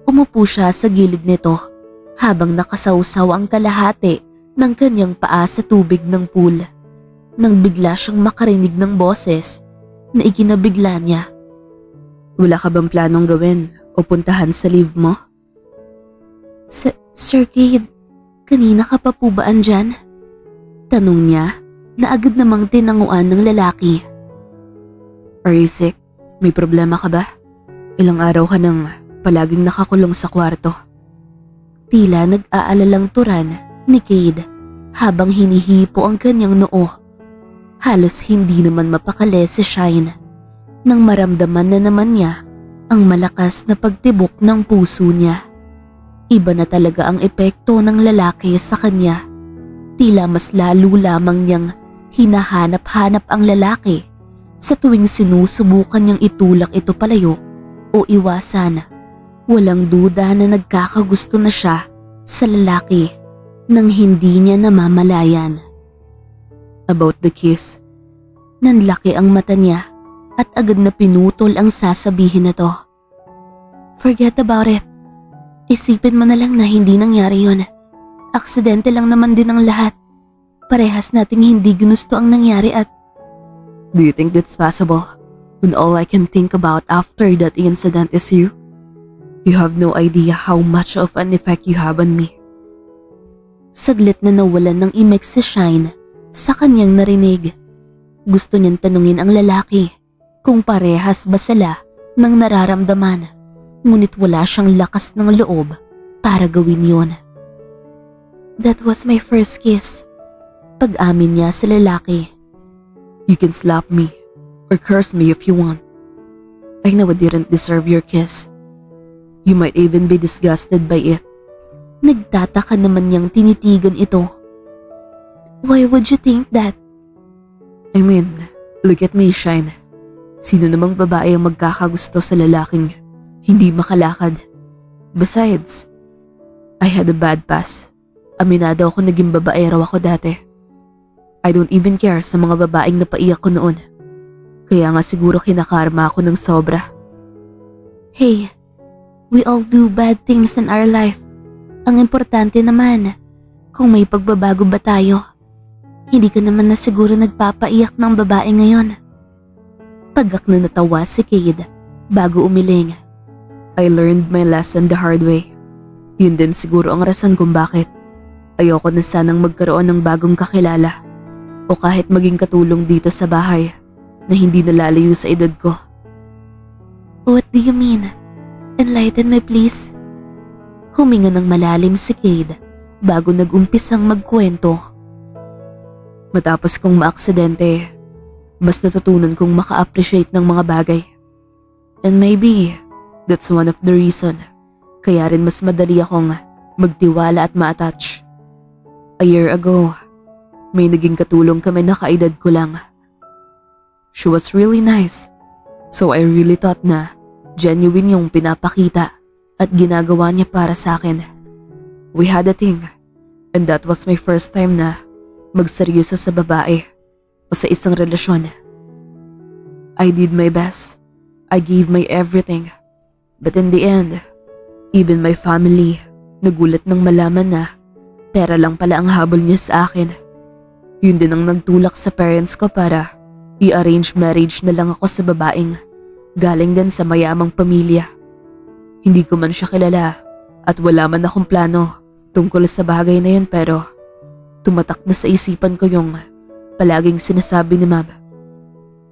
Umupo siya sa gilid nito habang nakasawsaw ang kalahati ng kanyang paa sa tubig ng pool. nang bigla siyang makarinig ng boses na ikinabigla niya. Wala ka bang planong gawin o puntahan sa leave mo? Sir Cade, kanina ka pa po ba andyan? Tanong niya na agad namang tinanguan ng lalaki. Are you sick? May problema ka ba? Ilang araw ka nang palaging nakakulong sa kwarto. Tila nag-aalalang turan ni Cade habang hinihipo ang kanyang noo. Halos hindi naman mapakali si Shine nang maramdaman na naman niya ang malakas na pagtibok ng puso niya. Iba na talaga ang epekto ng lalaki sa kanya. Tila mas lalo lamang niyang hinahanap-hanap ang lalaki sa tuwing sinusubukan niyang itulak ito palayo o iwasan. Walang duda na nagkakagusto na siya sa lalaki nang hindi niya namamalayan. About the kiss. Nanlaki ang mata niya at agad na pinutol ang sasabihin na to. Forget about it. Isipin mo na lang na hindi nangyari yun. Aksidente lang naman din ang lahat. Parehas nating hindi ginusto ang nangyari at… Do you think that's possible? When all I can think about after that incident is you? You have no idea how much of an effect you have on me. Saglit na nawalan ng imek si Shine sa kanyang narinig. Gusto niyang tanungin ang lalaki kung parehas ba sila ng nararamdaman. Ngunit wala siyang lakas ng loob para gawin yon. That was my first kiss. Pag-amin niya sa lalaki. You can slap me or curse me if you want. I know I didn't deserve your kiss. You might even be disgusted by it. Nagtataka naman niyang tinitigan ito. Why would you think that? I mean, look at me, Shine. Sino namang babae ang magkakagusto sa lalaking hindi makalakad? Besides, I had a bad past. Aminado ako naging babaero ako dati. I don't even care sa mga babaeng napaiyak ko noon. Kaya nga siguro kinakarma ako ng sobra. Hey, we all do bad things in our life. Ang importante naman, kung may pagbabago ba tayo. Hindi ka naman na siguro nagpapaiyak ng babae ngayon. Pagak na natawa si Cade bago umiling. I learned my lesson the hard way. Yun din siguro ang rason kung bakit ayoko na sanang magkaroon ng bagong kakilala o kahit maging katulong dito sa bahay na hindi nalalayo sa edad ko. What do you mean? Enlighten me please. Huminga ng malalim si Cade bago nag-umpisang magkwento. Matapos kong maaksidente, mas natutunan kong maka-appreciate ng mga bagay. And maybe that's one of the reason kaya rin mas madali akong magtiwala at ma-attach. A year ago, may naging katulong kami na kaedad ko lang. She was really nice, so I really thought na genuine yung pinapakita at ginagawa niya para sa akin. We had a thing, and that was my first time na magseryoso sa babae o sa isang relasyon. I did my best. I gave my everything. But in the end, even my family nagulat nang malaman na pera lang pala ang habol niya sa akin. Yun din ang nagtulak sa parents ko para i-arrange marriage na lang ako sa babaeng galing din sa mayamang pamilya. Hindi ko man siya kilala at wala man akong plano tungkol sa bagay na yun, pero tumatak na sa isipan ko yung palaging sinasabi ni Ma'am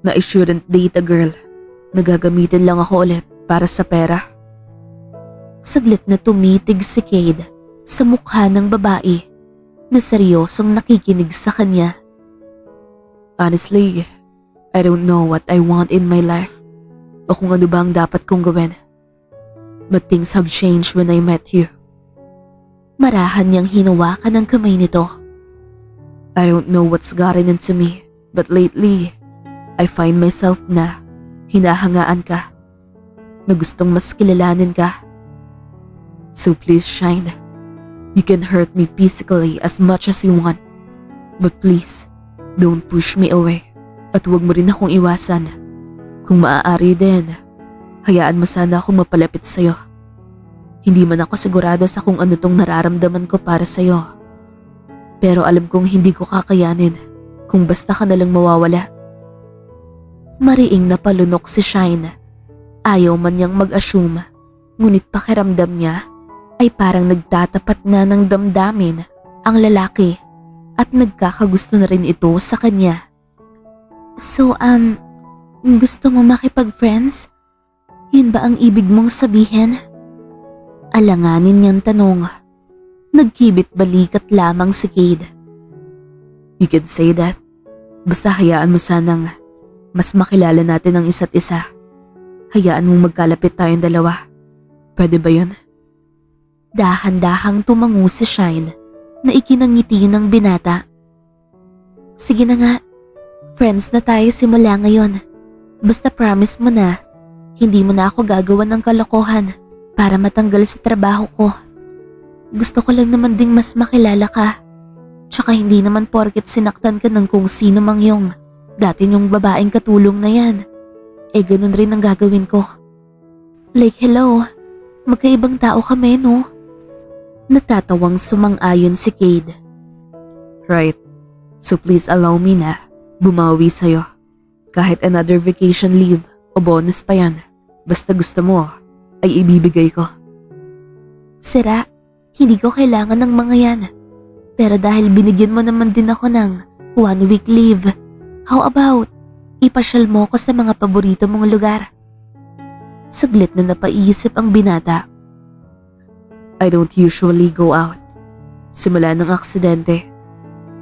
na I shouldn't date a girl na gagamitin lang ako ulit para sa pera. Saglit na tumitig si Cade sa mukha ng babae na seryosong nakikinig sa kanya. Honestly, I don't know what I want in my life o kung ano ba ang dapat kong gawin. But things have changed when I met you. Marahan niyang hinawakan ang kamay nito. I don't know what's gotten into me, but lately, I find myself na hinahangaan ka, na gustong mas kilalanin ka. So please, Shine. You can hurt me physically as much as you want, but please, don't push me away at huwag mo rin akong iwasan. Kung maaari din, hayaan mo sana akong mapalapit sa'yo. Hindi man ako sigurado sa kung ano tong nararamdaman ko para sa'yo, pero alam kong hindi ko kakayanin kung basta ka nalang mawawala. Mariing napalunok si Shine. Ayaw man niyang mag-assume, ngunit pakiramdam niya ay parang nagtatapat na ng damdamin ang lalaki at nagkakagusto na rin ito sa kanya. So, gusto mo makipag-friends? Yun ba ang ibig mong sabihin? Alanganin niyang tanong. Nagkibit balikat lamang si Cade. You could say that. Basta hayaan mo sanang mas makilala natin ang isa't isa. Hayaan mong magkalapit tayong dalawa. Pwede ba yun? Dahan-dahang tumango si Shine na ikinangiti ng binata. Sige na nga, friends na tayo simula ngayon. Basta promise mo na, hindi mo na ako gagawan ng kalokohan para matanggal sa trabaho ko. Gusto ko lang naman ding mas makilala ka. Tsaka hindi naman porket sinaktan ka ng kung sino mang yung dati yung babaeng katulong na yan. Ganun rin ang gagawin ko. Like hello, magkaibang tao kami no? Natatawang sumang-ayon si Cade. Right. So please allow me na bumawi sa'yo. Kahit another vacation leave o bonus pa yan. Basta gusto mo ay ibibigay ko. Sira, hindi ko kailangan ng mga yan. Pero dahil binigyan mo naman din ako ng 1 week leave, how about ipasyal mo ko sa mga paborito mong lugar? Saglit na napaisip ang binata. I don't usually go out. Simula ng aksidente,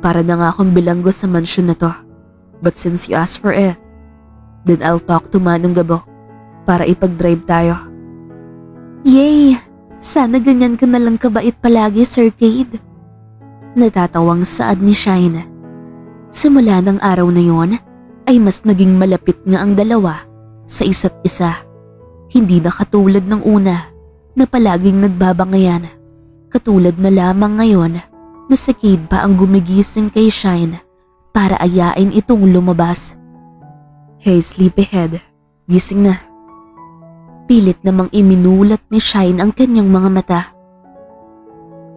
para na nga akong bilanggo sa mansyon na to. But since you asked for it, then I'll talk to Manong Gabo para ipag-drive tayo. Yay! Sana ganyan ka na lang kabait palagi, Sir Cade. Natatawang saad ni Shine. Simula ng araw na yon, ay mas naging malapit nga ang dalawa sa isa't isa. Hindi na katulad ng una na palaging nagbabangayan. Katulad na lamang ngayon na si Cade pa ang gumigising kay Shine para ayain itong lumabas. Hey sleepyhead, gising na. Pilit namang iminulat ni Shine ang kanyang mga mata.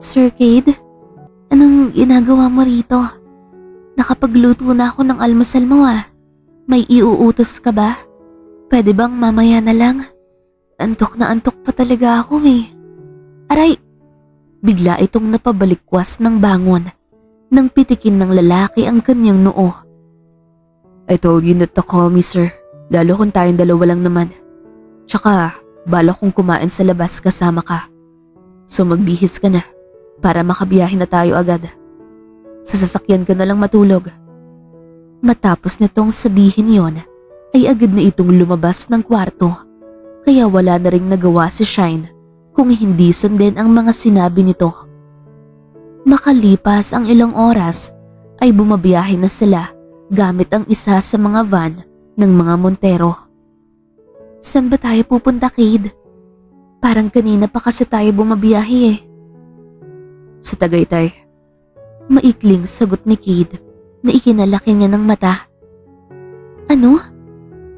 Sir Cade, anong ginagawa mo rito? Nakapagluto na ako ng almusal mo ah. May iuutos ka ba? Pwede bang mamaya na lang? Antok na antok pa talaga ako eh. Aray! Bigla itong napabalikwas ng bangon nang pitikin ng lalaki ang kanyang noo. I told you not to call me sir, lalo kung tayong dalawa lang naman. Tsaka, bala kong kumain sa labas kasama ka. So magbihis ka na para makabiyahin na tayo agad. Sa sasakyan ka na lang matulog. Matapos nitong sabihin yon, ay agad na itong lumabas ng kwarto. Kaya wala na ring nagawa si Shine kung hindi sundin ang mga sinabi nito. Makalipas ang ilang oras ay bumabiyahe na sila gamit ang isa sa mga van ng mga Montero. Saan ba tayo pupunta, Cade? Parang kanina pa kasi tayo bumabiyahe eh. Sa Tagaytay. Maikling sagot ni Cade na ikinalaki niya ng mata. Ano?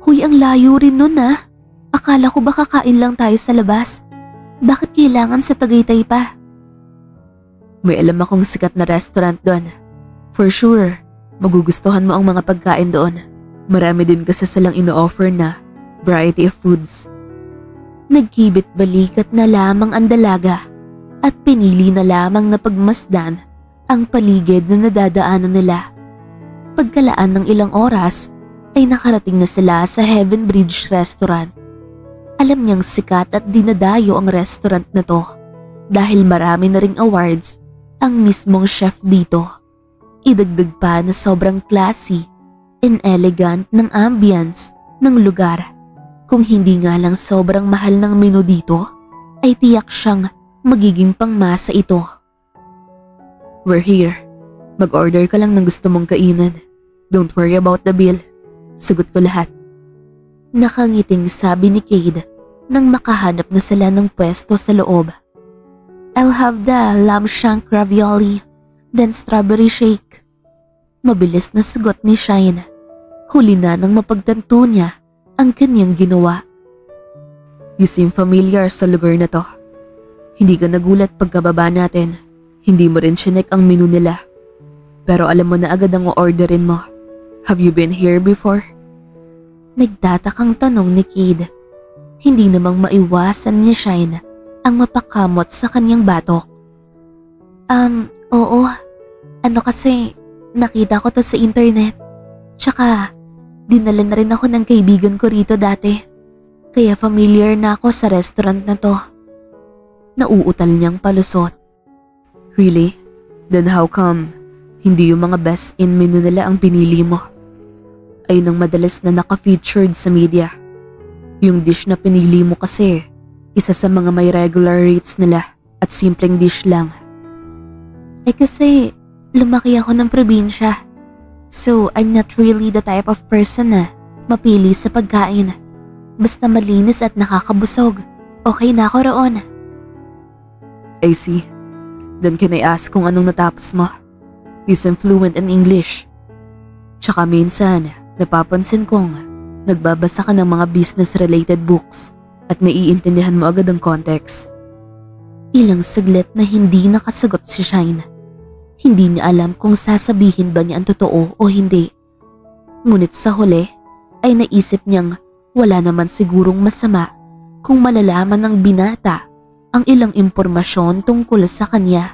Huy, ang layo rin nun ah. Akala ko ba kakain lang tayo sa labas? Bakit kailangan sa Tagaytay pa? May alam akong sikat na restaurant doon. For sure, magugustuhan mo ang mga pagkain doon. Marami din kasi silang ino-offer na variety of foods. Nagkibit balikat na lamang ang dalaga at pinili na lamang na pagmasdan ang paligid na nadadaanan nila. Pagkalaan ng ilang oras ay nakarating na sila sa Heaven Bridge Restaurant. Alam niyang sikat at dinadayo ang restaurant na to dahil marami na ring awards ang mismong chef dito. Idagdag pa na sobrang classy and elegant ng ambience ng lugar. Kung hindi nga lang sobrang mahal ng menu dito, ay tiyak siyang magiging pangmasa ito. We're here. Mag-order ka lang ng gusto mong kainan. Don't worry about the bill. Sagot ko lahat. Nakangiting sabi ni Cade nang makahanap na sila ng pwesto sa loob. I'll have the lamb shank ravioli, then strawberry shake. Mabilis na sagot ni Shine. Huli na nang mapagtanto niya ang kanyang ginawa. You seem familiar sa lugar na to. Hindi ka nagulat pagkababa natin. Hindi mo rin chinek ang menu nila. Pero alam mo na agad ang orderin mo. Have you been here before? Nagtatakang tanong ni Cade. Hindi namang maiwasan ni Shine ang mapakamot sa kanyang batok. Oo. Ano kasi, nakita ko to sa internet. Tsaka, dinala na rin ako ng kaibigan ko rito dati. Kaya familiar na ako sa restaurant na to. Nauutal niyang palusot. Really? Then how come hindi yung mga best-in menu nila ang pinili mo? Ayun ang madalas na naka-featured sa media. Yung dish na pinili mo kasi, isa sa mga may regular rates nila at simpleng dish lang. Kasi, lumaki ako ng probinsya. So, I'm not really the type of person na mapili sa pagkain. Basta malinis at nakakabusog, okay na ako roon. I see. Then can I ask kung anong natapos mo? You seem fluent in English. Tsaka minsan, napapansin kong nagbabasa ka ng mga business-related books at naiintindihan mo agad ang context. Ilang saglit na hindi nakasagot si Shine. Hindi niya alam kung sasabihin ba niya ang totoo o hindi. Ngunit sa huli ay naisip niyang wala naman sigurong masama kung malalaman ng binata ang ilang impormasyon tungkol sa kanya.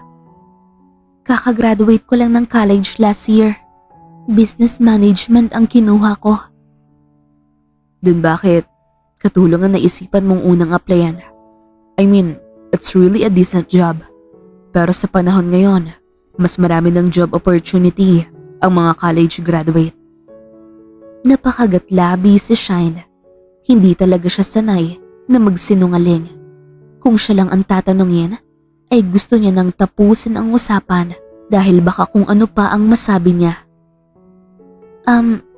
Kakagraduate ko lang ng college last year. Business management ang kinuha ko. Then bakit katulong ang naisipan mong unang applyan? I mean, it's really a decent job. Pero sa panahon ngayon, mas marami ng job opportunity ang mga college graduate. Napakagatlabi si Shine. Hindi talaga siya sanay na magsinungaling. Kung siya lang ang tatanungin, ay gusto niya nang tapusin ang usapan dahil baka kung ano pa ang masabi niya.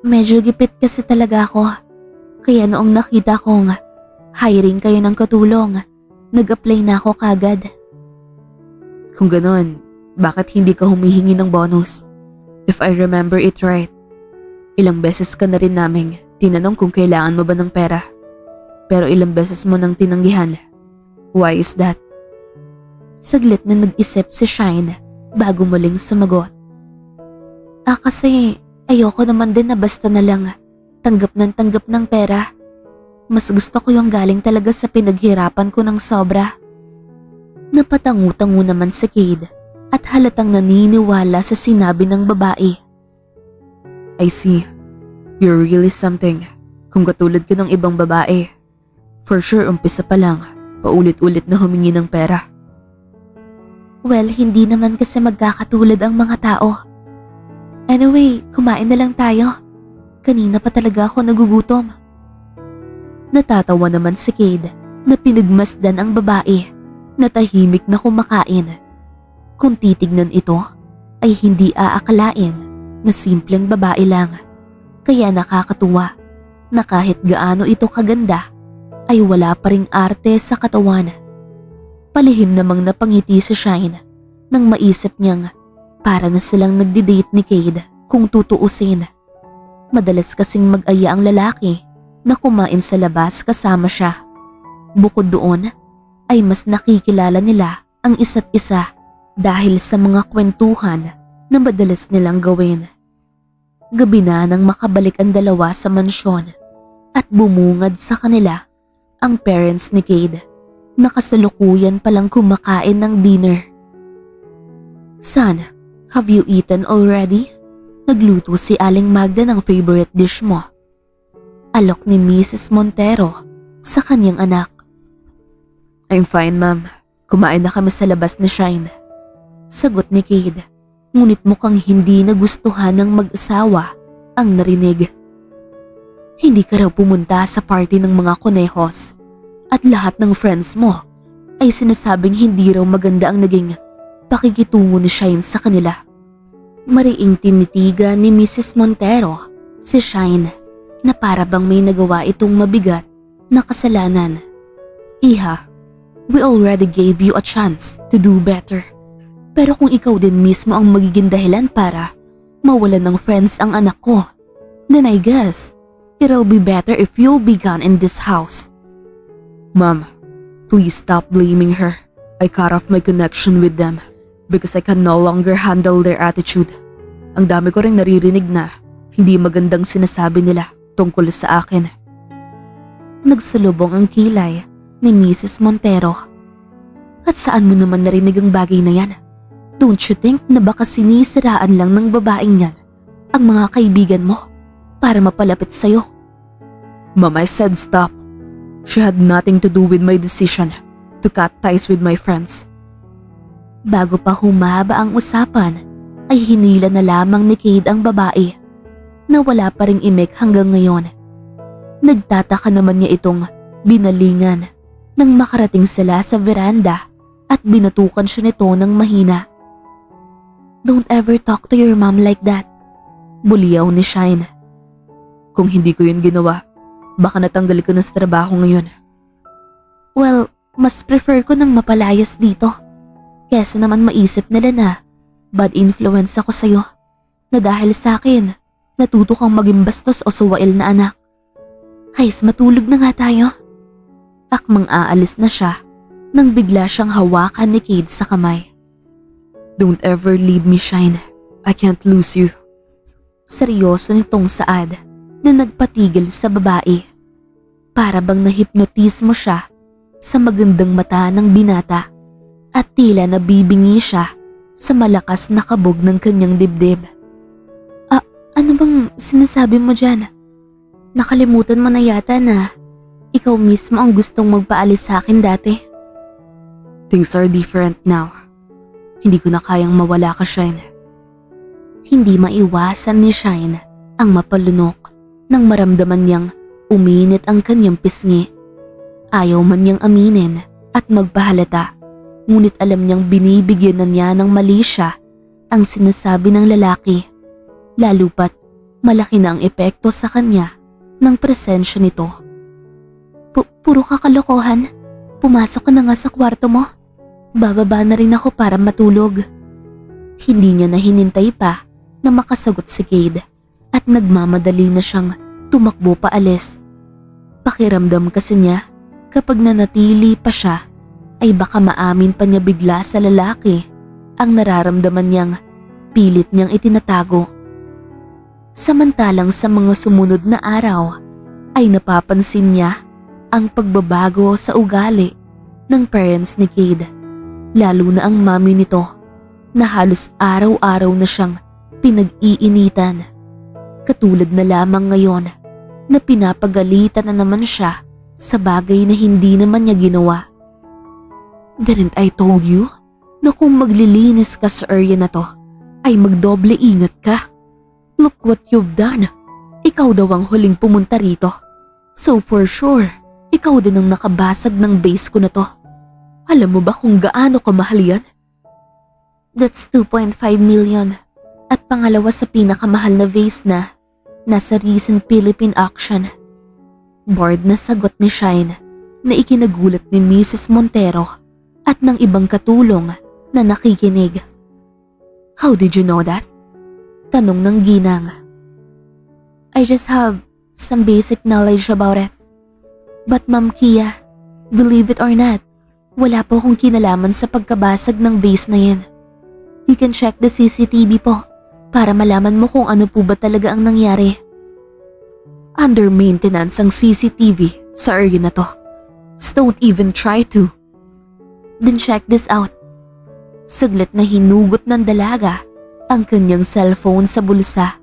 Medyo gipit kasi talaga ako. Kaya noong nakita kong hiring kayo ng katulong, nag-apply na ako kagad. Kung ganon, bakit hindi ka humihingi ng bonus? If I remember it right, ilang beses ka na rin naming tinanong kung kailangan mo ba ng pera. Pero ilang beses mo nang tinanggihan. Why is that? Saglit na nag-isip si Shine bago muling sumagot. Kasi ayoko naman din na basta na lang tanggap ng pera. Mas gusto ko yung galing talaga sa pinaghirapan ko ng sobra. Napatangu-tangu naman si Cade at halatang naniniwala sa sinabi ng babae. I see. You're really something. Kung katulad ka ng ibang babae, for sure umpisa pa lang, paulit-ulit na humingi ng pera. Well, hindi naman kasi magkakatulad ang mga tao. Anyway, kumain na lang tayo. Kanina pa talaga ako nagugutom. Natatawa naman si Cade na pinagmasdan ang babae na tahimik na kumakain. Kung titignan ito, ay hindi aakalain na simpleng babae lang. Kaya nakakatuwa na kahit gaano ito kaganda, ay wala pa ring arte sa katawan. Palihim namang napangiti si Shine nang maisip niyang para na silang nagdi-date ni Cade kung tutuusin. Madalas kasing mag-aya ang lalaki na kumain sa labas kasama siya. Bukod doon, ay mas nakikilala nila ang isa't isa dahil sa mga kwentuhan na madalas nilang gawin. Gabi na nang makabalik ang dalawa sa mansyon at bumungad sa kanila ang parents ni Cade na kasalukuyan palang kumakain ng dinner. Son, have you eaten already? Nagluto si Aling Magda ng favorite dish mo. Alok ni Mrs. Montero sa kanyang anak. I'm fine, ma'am. Kumain na kami sa labas ni Shine. Sagot ni Cade, ngunit mukhang hindi nagustuhan ng mag-asawa ang narinig. Hindi ka raw pumunta sa party ng mga konehos at lahat ng friends mo ay sinasabing hindi raw maganda ang naging pakikitungo ni Shine sa kanila. Mariing tinitiga ni Mrs. Montero si Shine na para bang may nagawa itong mabigat na kasalanan. Iha, we already gave you a chance to do better. Pero kung ikaw din mismo ang magiging dahilan para mawalan ng friends ang anak ko, then I guess it'll be better if you'll be gone in this house. Mom, please stop blaming her. I cut off my connection with them because I can no longer handle their attitude. Ang dami ko ring naririnig na hindi magandang sinasabi nila tungkol sa akin. Nagsalubong ang kilay ni Mrs. Montero. At saan mo naman narinig ang bagay na yan? Don't you think na baka sinisiraan lang ng babaeng yan ang mga kaibigan mo para mapalapit sa'yo? Mom, I said stop. She had nothing to do with my decision to cut ties with my friends. Bago pa humaba ang usapan, ay hinila na lamang ni Cade ang babae na wala pa ring imik hanggang ngayon. Nagtataka naman niya itong binalingan nang makarating sila sa veranda at binatukan siya nito ng mahina. Don't ever talk to your mom like that, buliyaw ni Shine. Kung hindi ko yun ginawa, baka natanggal ko na sa trabaho ngayon. Well, mas prefer ko nang mapalayas dito. Kesa naman maisip nila na bad influence ako sa'yo. Na dahil sa akin, natuto kang maging bastos o suwail na anak. Hays, matulog na nga tayo. Akmang aalis na siya nang bigla siyang hawakan ni Cade sa kamay. Don't ever leave me, Shine. I can't lose you. Seryoso nitong saad na nagpatigil sa babae. Para bang nahipnotis mo siya sa magandang mata ng binata at tila nabibingi siya sa malakas na kabog ng kanyang dibdib. Ano bang sinasabi mo dyan? Nakalimutan mo na yata na ikaw mismo ang gustong magpaalis sa akin dati. Things are different now. Hindi ko na kayang mawala ka, Shine. Hindi maiwasan ni Shine ang mapalunok nang maramdaman niyang uminit ang kanyang pisngi. Ayaw man niyang aminin at magpahalata, ngunit alam niyang binibigyan na niya ng mali siya ang sinasabi ng lalaki, lalo pat malaki na ang epekto sa kanya ng presensya nito. Puro kakalokohan. Pumasok ka na nga sa kwarto mo. Bababa na rin ako para matulog. Hindi niya na hinintay pa na makasagot si Cade at nagmamadali na siyang tumakbo paalis. Pakiramdam kasi niya kapag nanatili pa siya ay baka maamin pa niya bigla sa lalaki ang nararamdaman niyang pilit niyang itinatago. Samantalang sa mga sumunod na araw ay napapansin niya ang pagbabago sa ugali ng parents ni Cade, lalo na ang mami nito na halos araw-araw na siyang pinag-iinitan. Katulad na lamang ngayon na pinapagalitan na naman siya sa bagay na hindi naman niya ginawa. Didn't I told you na kung maglilinis ka sa area na to ay magdoble ingat ka? Look what you've done. Ikaw daw ang huling pumunta rito. So for sure, ikaw din ang nakabasag ng base ko na to. Alam mo ba kung gaano kamahal yan? That's 2.5 million. At pangalawa sa pinakamahal na vase na nasa recent Philippine auction. Bored na sagot ni Shine na ikinagulat ni Mrs. Montero at ng ibang katulong na nakikinig. How did you know that? Tanong ng ginang. I just have some basic knowledge about it. But Ma'am Kia, believe it or not, wala po akong kinalaman sa pagkabasag ng vase na yan. You can check the CCTV po para malaman mo kung ano po ba talaga ang nangyari. Under maintenance ang CCTV sa area na to. So don't even try to. Then check this out. Saglit na hinugot ng dalaga ang kanyang cellphone sa bulsa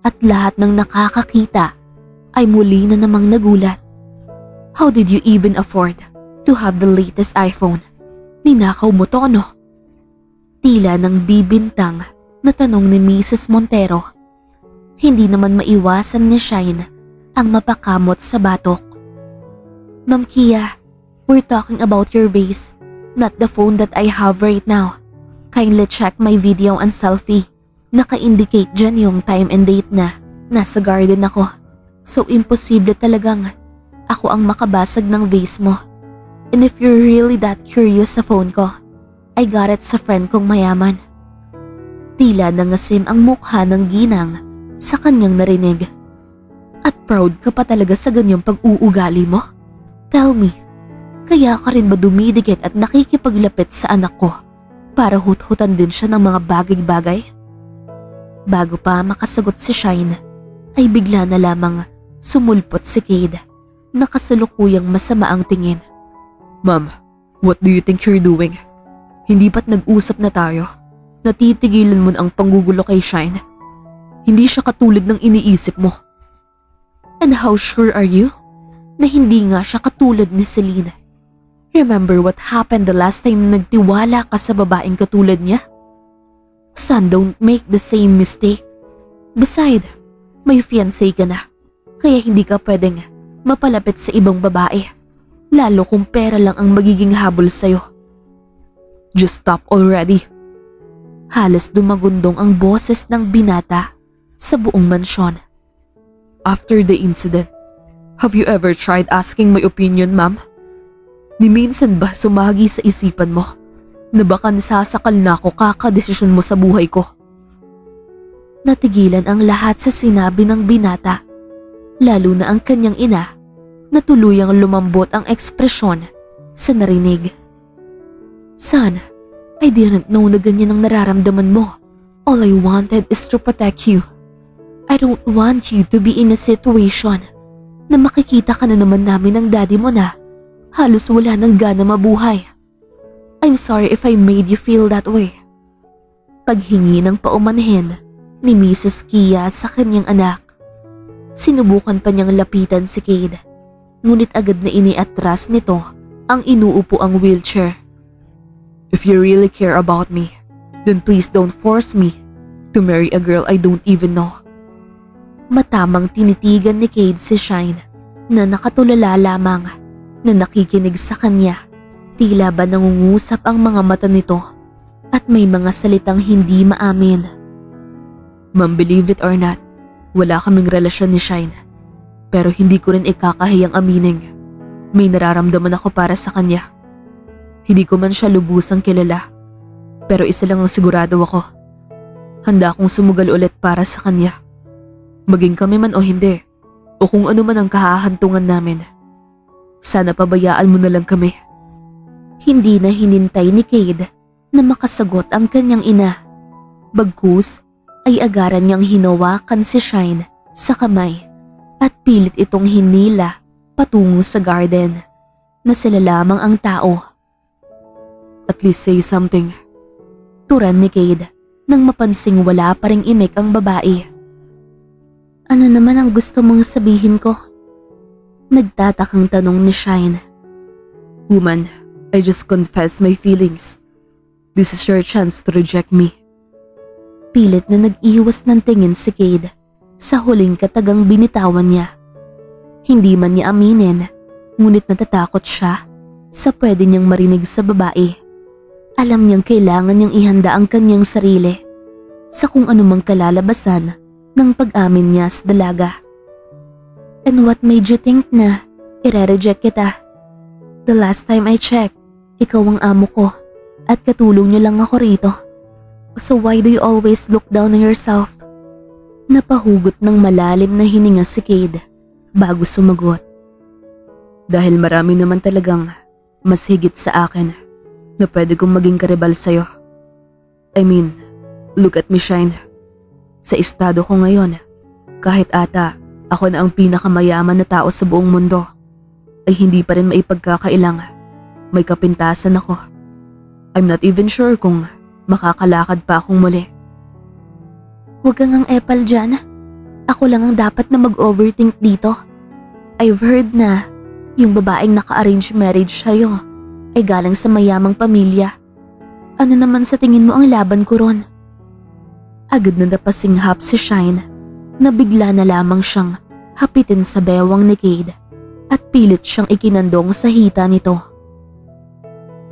at lahat ng nakakakita ay muli na namang nagulat. How did you even afford to have the latest iPhone? Ninakaw mo to, ano? Tila ng bibintang na tanong ni Mrs. Montero. Hindi naman maiwasan ni Shine ang mapakamot sa batok. Ma'am Kia, we're talking about your base, not the phone that I have right now. Kindly check my video and selfie. Naka-indicate dyan yung time and date na nasa garden ako. So imposible talagang ako ang makabasag ng vase mo. And if you're really that curious sa phone ko, I got it sa friend kong mayaman. Tila nangasim ang mukha ng ginang sa kanyang narinig. At proud ka pa talaga sa ganyang pag-uugali mo? Tell me, kaya ka rin ba dumidikit at nakikipaglapit sa anak ko para hut-hutan din siya ng mga bagay-bagay? Bago pa makasagot si Shine, ay bigla na lamang sumulpot si Cade na kasalukuyang masama ang tingin. Ma'am, what do you think you're doing? Hindi ba't nag-usap na tayo? Natitigilan mo na ang panggugulo kay Shine? Hindi siya katulad ng iniisip mo. And how sure are you na hindi nga siya katulad ni Celine? Remember what happened the last time na nagtiwala ka sa babaeng katulad niya? Son, don't make the same mistake. Beside, may fiancé ka na, kaya hindi ka pwedeng mapalapit sa ibang babae, lalo kung pera lang ang magiging habol sa'yo. Just stop already. Halos dumagundong ang boses ng binata sa buong mansyon. After the incident, have you ever tried asking my opinion, ma'am? Ni minsan ba sumagi sa isipan mo na baka nasasakal na ako kakadesisyon mo sa buhay ko? Natigilan ang lahat sa sinabi ng binata, lalo na ang kanyang ina na tuluyang lumambot ang ekspresyon sa narinig. Son, I didn't know na ganyan ang nararamdaman mo. All I wanted is to protect you. I don't want you to be in a situation na makikita ka na naman namin ng daddy mo na halos wala nang gana mabuhay. I'm sorry if I made you feel that way. Paghingi ng paumanhin ni Mrs. Kia sa kanyang anak, sinubukan pa niyang lapitan si Cade, ngunit agad na iniatras nito ang inuupo ang wheelchair. If you really care about me, then please don't force me to marry a girl I don't even know. Matamang tinitigan ni Cade si Shine na nakatulala lamang na nakikinig sa kanya. Tila ba nangungusap ang mga mata nito at may mga salitang hindi maamin. Ma'am, believe it or not, wala kaming relasyon ni Shine. Pero hindi ko rin ikakahiyang aminin. May nararamdaman ako para sa kanya. Hindi ko man siya lubusang kilala. Pero isa lang ang sigurado ako. Handa akong sumugal ulit para sa kanya. Maging kami man o hindi, o kung ano man ang kahahantungan namin. Sana pabayaan mo na lang kami. Hindi na hinintay ni Cade na makasagot ang kanyang ina. Bagkus ay agaran niyang hinawakan si Shine sa kamay at pilit itong hinila patungo sa garden na sila lamang ang tao. At least say something. Turan ni Cade nang mapansing wala pa ring imik ang babae. Ano naman ang gusto mong sabihin ko? Nagtatakang tanong ni Shine. Woman, I just confess my feelings. This is your chance to reject me. Pilit na nag-iwas ng tingin si Cade sa huling katagang binitawan niya. Hindi man niya aminin, ngunit natatakot siya sa pwede niyang marinig sa babae. Alam niyang kailangan niyang ihanda ang kanyang sarili sa kung anumang kalalabasan ng pag-amin niya sa dalaga. And what made you think na ire-reject kita? The last time I checked, ikaw ang amo ko at katulong niyo lang ako rito. So why do you always look down on yourself? Napahugot ng malalim na hininga si Cade bago sumagot. Dahil marami naman talagang mas higit sa akin na pwede kong maging karibal sa'yo. I mean, look at me, Shine. Sa estado ko ngayon, kahit ata ako na ang pinakamayaman na tao sa buong mundo, ay hindi pa rin maipagkakailang may kapintasan ako. I'm not even sure kung makakalakad pa akong muli. Huwag kang ang epal dyan. Ako lang ang dapat na mag-overthink dito. I've heard na yung babaeng naka-arrange marriage sa'yo ay galing sa mayamang pamilya. Ano naman sa tingin mo ang laban ko ron? Agad na napasinghap si Shine na bigla na lamang siyang hapitin sa bewang ni Cade at pilit siyang ikinandong sa hita nito.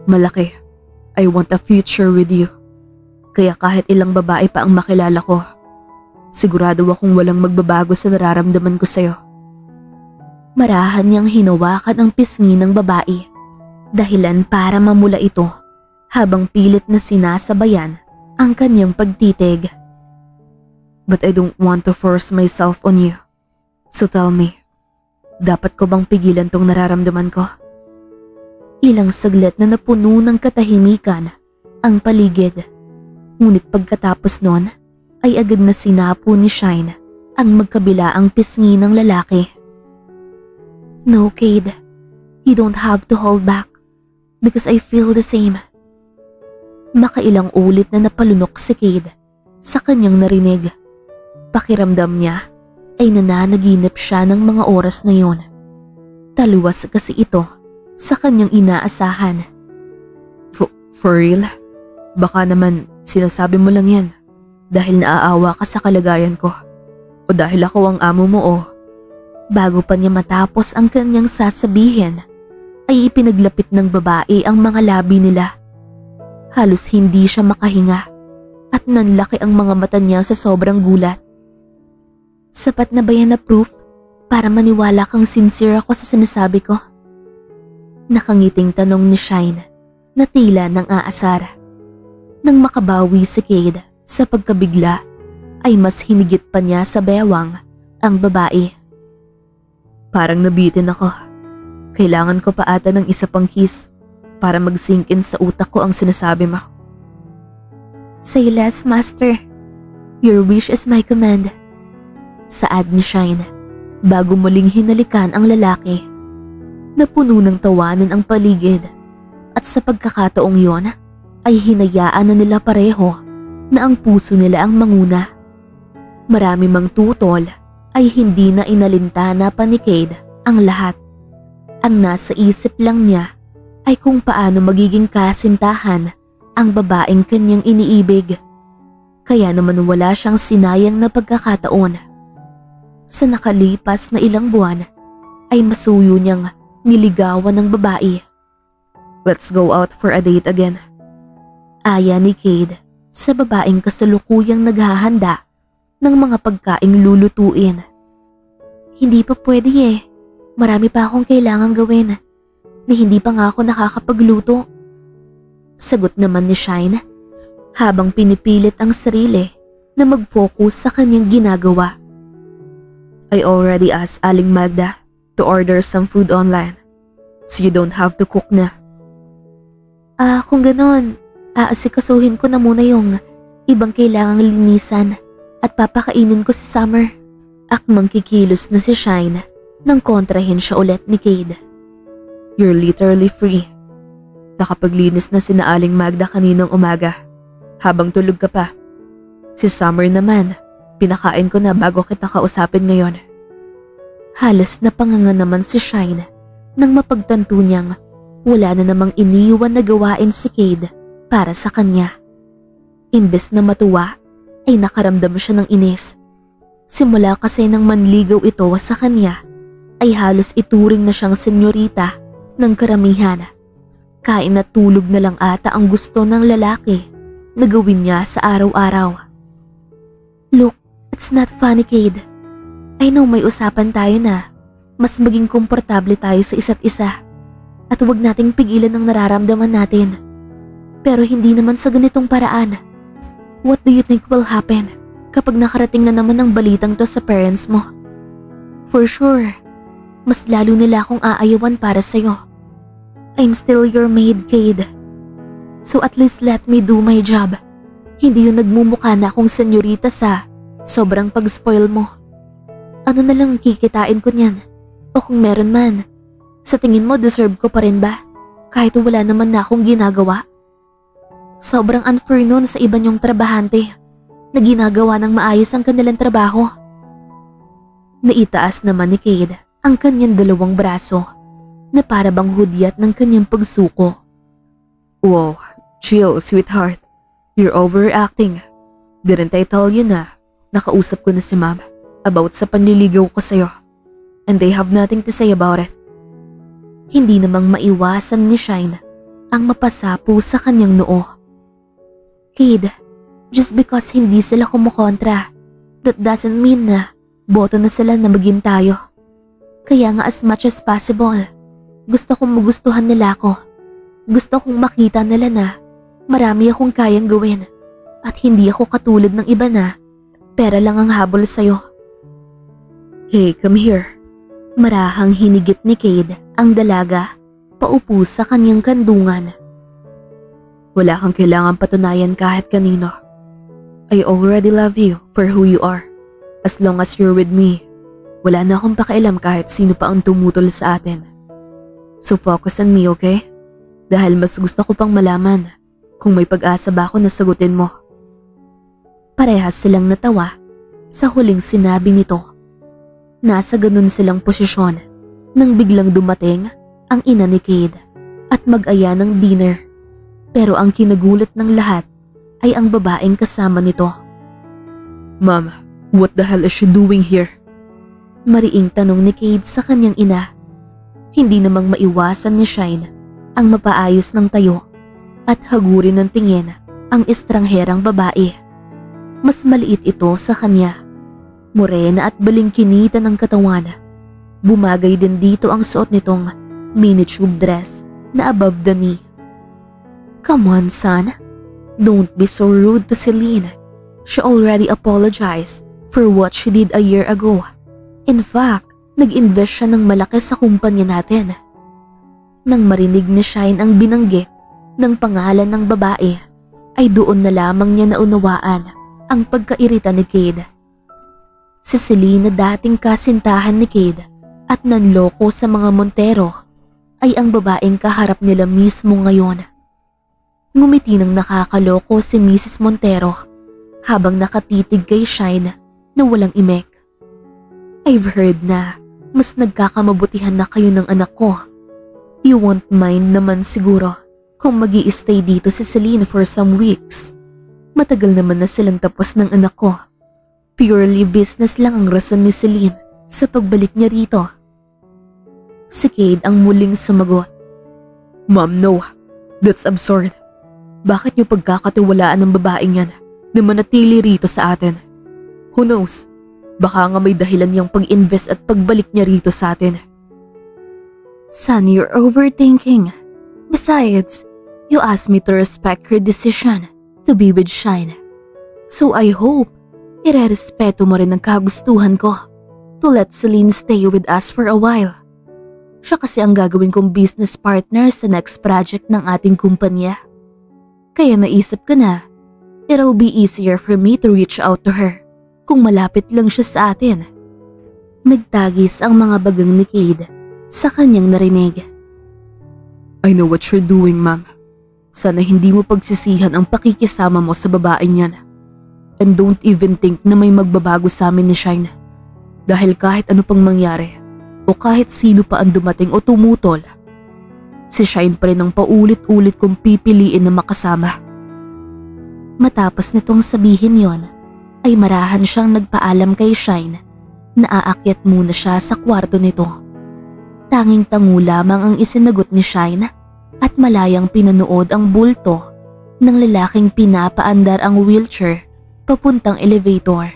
Malaki, I want a future with you. Kaya kahit ilang babae pa ang makilala ko, sigurado akong walang magbabago sa nararamdaman ko sa'yo. Marahan niyang hinawakan ang pisngi ng babae, dahilan para mamula ito habang pilit na sinasabayan ang kanyang pagtitig. But I don't want to force myself on you. So tell me, dapat ko bang pigilan tong nararamdaman ko? Ilang saglit na napuno ng katahimikan ang paligid. Ngunit pagkatapos nun, ay agad na sinapo ni Shine ang magkabilaang pisngi ng lalaki. No, Cade. You don't have to hold back because I feel the same. Makailang ulit na napalunok si Cade sa kanyang narinig. Pakiramdam niya ay nananaginip siya ng mga oras na yon. Taluwas kasi ito sa kanyang inaasahan. For real? Baka naman sinasabi mo lang yan dahil naaawa ka sa kalagayan ko o dahil ako ang amo mo o... Bago pa niya matapos ang kanyang sasabihin ay ipinaglapit ng babae ang mga labi nila. Halos hindi siya makahinga at nanlaki ang mga mata niya sa sobrang gulat. Sapat na ba yan na proof para maniwala kang sincere ako sa sinasabi ko? Nakangiting tanong ni Shine na tila ng aasar. Nang makabawi si Cade sa pagkabigla ay mas hinigit pa niya sa bewang ang babae. Parang nabitin ako. Kailangan ko pa ata ng isa pang kiss para mag-sink in sa utak ko ang sinasabi mo. Say less, Master. Your wish is my command. Saad ni Shine bago muling hinalikan ang lalaki. Napuno ng tawanan ang paligid at sa pagkakataong yon ay hinayaan na nila pareho na ang puso nila ang manguna. Marami mang tutol ay hindi na inalintana pa ni Cade ang lahat. Ang nasa isip lang niya ay kung paano magiging kasintahan ang babaeng kanyang iniibig. Kaya naman wala siyang sinayang na pagkakataon. Sa nakalipas na ilang buwan ay masuyo niyang niligawan ng babae. Let's go out for a date again. Aya ni Cade sa babaeng kasalukuyang naghahanda ng mga pagkaing lulutuin. Hindi pa pwede eh. Marami pa akong kailangang gawin na hindi pa nga ako nakakapagluto. Sagot naman ni Shine habang pinipilit ang sarili na mag-focus sa kanyang ginagawa. I already asked Aling Magda to order some food online so you don't have to cook na. Kung ganon, aasikasuhin ko na muna yung ibang kailangang linisan at papakainin ko si Summer. Akmang kikilos na si Shine nang kontrahin siya ulit ni Cade. You're literally free. Nakapaglinis na sina Aling Magda kaninang umaga habang tulog ka pa. Si Summer naman, pinakain ko na bago kita kausapin ngayon. Halos napanganga naman si Shine nang mapagtanto niyang wala na namang iniwan na gawain si Cade para sa kanya. Imbes na matuwa ay nakaramdam siya ng inis. Simula kasi nang manligaw ito sa kanya ay halos ituring na siyang senyorita ng karamihan. Kain at tulog na lang ata ang gusto ng lalaki na gawin niya sa araw-araw. Look, it's not funny, Cade. I know may usapan tayo na mas maging komportable tayo sa isa't isa at huwag nating pigilan ang nararamdaman natin. Pero hindi naman sa ganitong paraan. What do you think will happen kapag nakarating na naman ang balitang to sa parents mo? For sure, mas lalo nila akong aayawan para sa'yo. I'm still your maid, Cade. So at least let me do my job. Hindi yung nagmumukha na akong senyorita sa sobrang pag-spoil mo. Ano na lang kikitain ko niyan? O kung meron man, sa tingin mo deserve ko pa rin ba? Kahit wala naman na akong ginagawa? Sobrang unfair nun sa iba niyong trabahante na ginagawa ng maayos ang kanilang trabaho. Naitaas naman ni Cade ang kanyang dalawang braso na para bang hudyat ng kanyang pagsuko. Wow, chill sweetheart. You're overreacting. Didn't I tell you na nakausap ko na si ma'am about sa panliligaw ko sa'yo and they have nothing to say about it. Hindi namang maiwasan ni Shine ang mapasapo sa kanyang noo. Cade, just because hindi sila kumukontra, that doesn't mean na boto na sila na maging tayo. Kaya nga as much as possible, gusto kong magustuhan nila ako. Gusto kong makita nila na marami akong kayang gawin at hindi ako katulad ng iba na pera lang ang habol sa'yo. Hey, come here. Marahang hinigit ni Cade ang dalaga paupo sa kanyang kandungan. Wala kang kailangan patunayan kahit kanino. I already love you for who you are. As long as you're with me, wala na akong pakialam kahit sino pa ang tumutol sa atin. So focus on me, okay? Dahil mas gusto ko pang malaman kung may pag-asa ba ako na sagutin mo. Parehas silang natawa sa huling sinabi nito. Nasa ganun silang posisyon nang biglang dumating ang ina ni Cade at mag-aya ng dinner. Pero ang kinagulat ng lahat ay ang babaeng kasama nito. Ma'am, what the hell is she doing here? Mariing tanong ni Cade sa kanyang ina. Hindi namang maiwasan ni Shine ang mapaayos ng tayo at hagurin ng tingin ang estrangherang babae. Mas maliit ito sa kanya. Morena at balingkinita ng katawan. Bumagay din dito ang suot nitong mini tube dress na above the knee. Come on, son. Don't be so rude to Celine. She already apologized for what she did a year ago. In fact, nag-invest siya ng malaki sa kumpanya natin. Nang marinig ni Shine ang binanggit ng pangalan ng babae, ay doon na lamang niya naunawaan ang pagkairita ni Cade. Si Celine na dating kasintahan ni Cade at nanloko sa mga Montero ay ang babaeng kaharap nila mismo ngayon. Ngumiti ng nakakaloko si Mrs. Montero habang nakatitig kay Shine na walang imek. I've heard na mas nagkakamabutihan na kayo ng anak ko. You won't mind naman siguro kung mag-i-stay dito si Celine for some weeks. Matagal naman na silang tapos ng anak ko. Purely business lang ang rason ni Celine sa pagbalik niya rito. Si Cade ang muling sumagot. Ma'am, no. That's absurd. Bakit niyo pagkakatiwalaan ng babaeng yan na manatili rito sa atin? Who knows? Baka nga may dahilan niyang pag-invest at pagbalik niya rito sa atin. Son, you're overthinking. Besides, you asked me to respect her decision to be with Shine. So I hope irerespeto mo rin ang kagustuhan ko to let Celine stay with us for a while. Siya kasi ang gagawin kong business partner sa next project ng ating kumpanya. Kaya naisip ko na it'll be easier for me to reach out to her kung malapit lang siya sa atin. Nagtagis ang mga bagang ni Cade sa kanyang narinig. I know what you're doing, ma'am. Sana hindi mo pagsisihan ang pakikisama mo sa babaeng yan. And don't even think na may magbabago sa amin ni Shine. Dahil kahit ano pang mangyari, o kahit sino pa ang dumating o tumutol, si Shine pa rin ang paulit-ulit kong pipiliin na makasama. Matapos nitong sabihin yon, ay marahan siyang nagpaalam kay Shine na aakyat muna siya sa kwarto nito. Tanging tango lamang ang isinagot ni Shine at malayang pinanood ang bulto ng lalaking pinapaandar ang wheelchair papuntang elevator.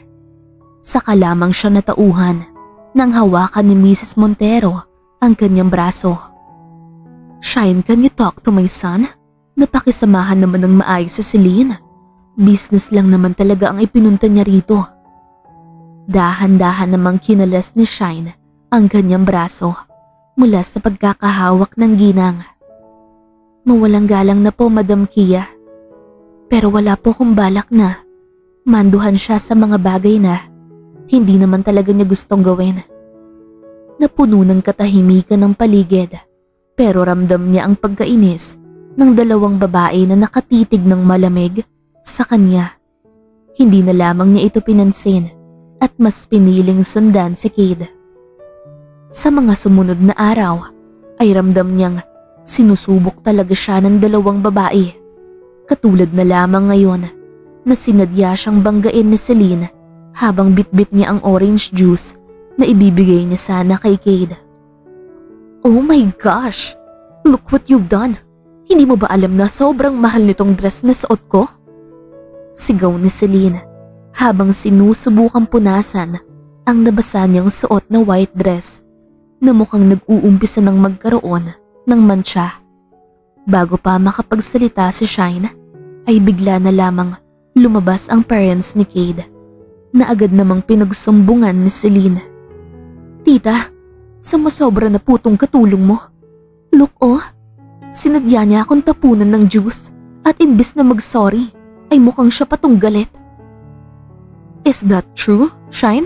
Saka lamang siya natauhan nang hawakan ni Mrs. Montero ang kanyang braso. Shine, can you talk to my son? Napakisamahan naman ng maayos sa Celine. Business lang naman talaga ang ipinunta niya rito. Dahan-dahan namang kinalas ni Shine ang kanyang braso mula sa pagkakahawak ng ginang. Mawalang galang na po, Madam Kia. Pero wala po kong balak na manduhan siya sa mga bagay na hindi naman talaga niya gustong gawin. Napuno ng katahimikan ng paligid, pero ramdam niya ang pagkainis ng dalawang babae na nakatitig ng malamig sa kanya. Hindi na lamang niya ito pinansin at mas piniling sundan si Cade. Sa mga sumunod na araw ay ramdam niyang sinusubok talaga siya ng dalawang babae. Katulad na lamang ngayon na sinadya siyang banggain ni Celine habang bitbit niya ang orange juice na ibibigay niya sana kay Cade. Oh my gosh! Look what you've done! Hindi mo ba alam na sobrang mahal nitong dress na suot ko? Sigaw ni Celine habang sinusubukang punasan ang nabasa niyang suot na white dress na mukhang nag-uumpisa ng magkaroon ng mantsa. Bago pa makapagsalita si Shine, ay bigla na lamang lumabas ang parents ni Cade na agad namang pinagsumbungan ni Celine. Tita, sumasobra na po tong katulong mo. Look oh, sinadya niya akong tapunan ng juice at imbis na mag-sorry ay mukhang siya patong galit. Is that true, Shine?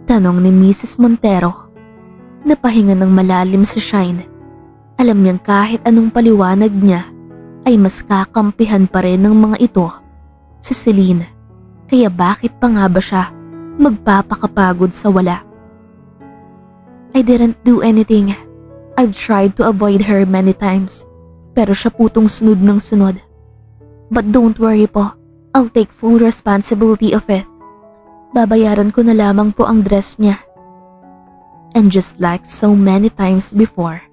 Tanong ni Mrs. Montero. Napahinga ng malalim si Shine. Alam niyang kahit anong paliwanag niya ay mas kakampihan pa rin ng mga ito si Celine. Kaya bakit pa nga ba siya magpapakapagod sa wala? I didn't do anything. I've tried to avoid her many times. Pero siya putong sunod ng sunod. But don't worry po, I'll take full responsibility of it. Babayaran ko na lamang po ang dress niya. And just like so many times before,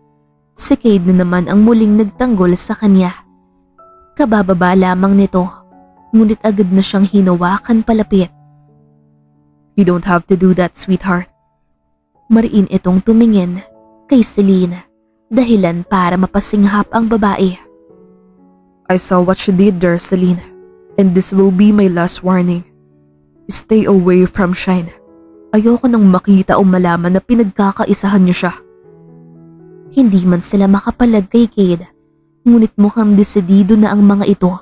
si Cade na naman ang muling nagtanggol sa kanya. Kabababa lamang nito, ngunit agad na siyang hinawakan palapit. You don't have to do that, sweetheart. Mariin itong tumingin kay Celine, dahilan para mapasinghap ang babae. I saw what you did there, Celine, and this will be my last warning. Stay away from Shine. Ayoko nang makita o malaman na pinagkakaisahan niyo siya. Hindi man sila makapalag kay Cade, ngunit mukhang desidido na ang mga ito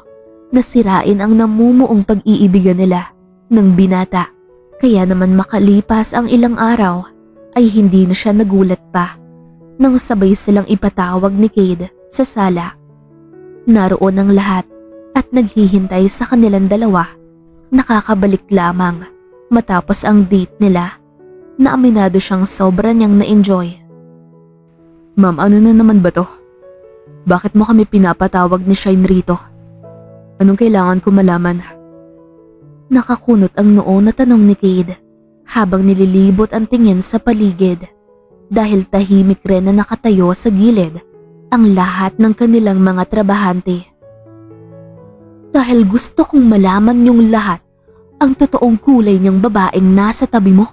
na sirain ang namumuong pag-iibigan nila ng binata. Kaya naman makalipas ang ilang araw ay hindi na siya nagulat pa nang sabay silang ipatawag ni Cade sa sala. Naroon ang lahat at naghihintay sa kanilang dalawa. Nakakabalik lamang matapos ang date nila na aminado siyang sobra niyang na-enjoy. Ma'am, ano na naman ba to? Bakit mo kami pinapatawag ni Shine rito? Anong kailangan ko malaman? Nakakunot ang noo na tanong ni Cade habang nililibot ang tingin sa paligid dahil tahimik rin na nakatayo sa gilid ang lahat ng kanilang mga trabahante. Dahil gusto kong malaman yung lahat ang totoong kulay niyang babaeng nasa tabi mo.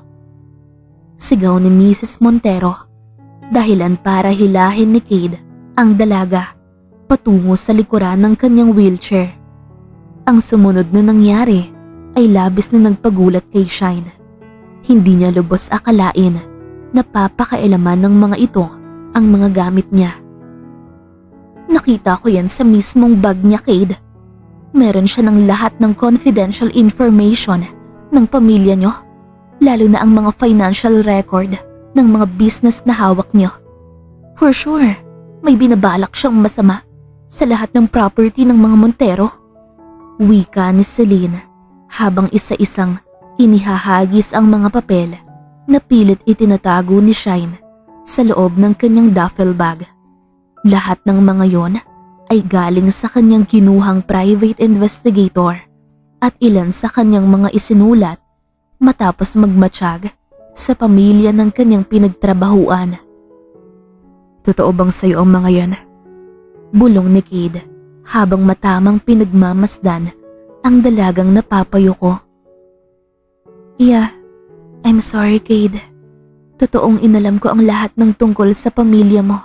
Sigaw ni Mrs. Montero, dahilan para hilahin ni Cade ang dalaga patungo sa likuran ng kanyang wheelchair. Ang sumunod na nangyari ay labis na nagpagulat kay Shine. Hindi niya lubos akalain na papakailaman ng mga ito ang mga gamit niya. Nakita ko yan sa mismong bag niya, Cade. Meron siya ng lahat ng confidential information ng pamilya niyo, lalo na ang mga financial record ng mga business na hawak niyo. For sure, may binabalak siyang masama sa lahat ng property ng mga Montero. Wika ni Celine habang isa-isang inihahagis ang mga papel na pilit itinatago ni Shine sa loob ng kanyang duffel bag. Lahat ng mga yon ay galing sa kanyang kinuhang private investigator at ilan sa kanyang mga isinulat matapos magmatsyag sa pamilya ng kanyang pinagtrabahuan. Totoo bang sa'yo ang mga yan? Bulong ni Cade habang matamang pinagmamasdan ang dalagang napapayo ko. Yeah, I'm sorry, Cade. Totoong inalam ko ang lahat ng tungkol sa pamilya mo.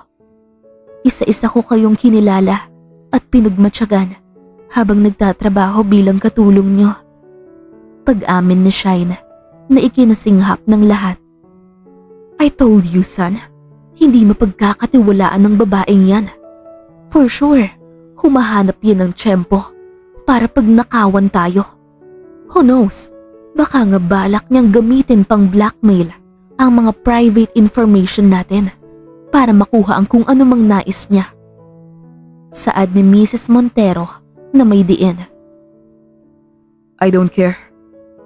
Isa-isa ko kayong kinilala at pinagmatsyagan habang nagtatrabaho bilang katulong niyo. Pag-amin ni Shine na ikinasinghap ng lahat. I told you, son, hindi mapagkakatiwalaan ng babaeng yan. For sure, humahanap yan ng tiyempo para pagnakawan tayo. Who knows, baka nga balak niyang gamitin pang blackmail ang mga private information natin para makuha ang kung anumang nais niya. Saad ni Mrs. Montero na may diin. I don't care.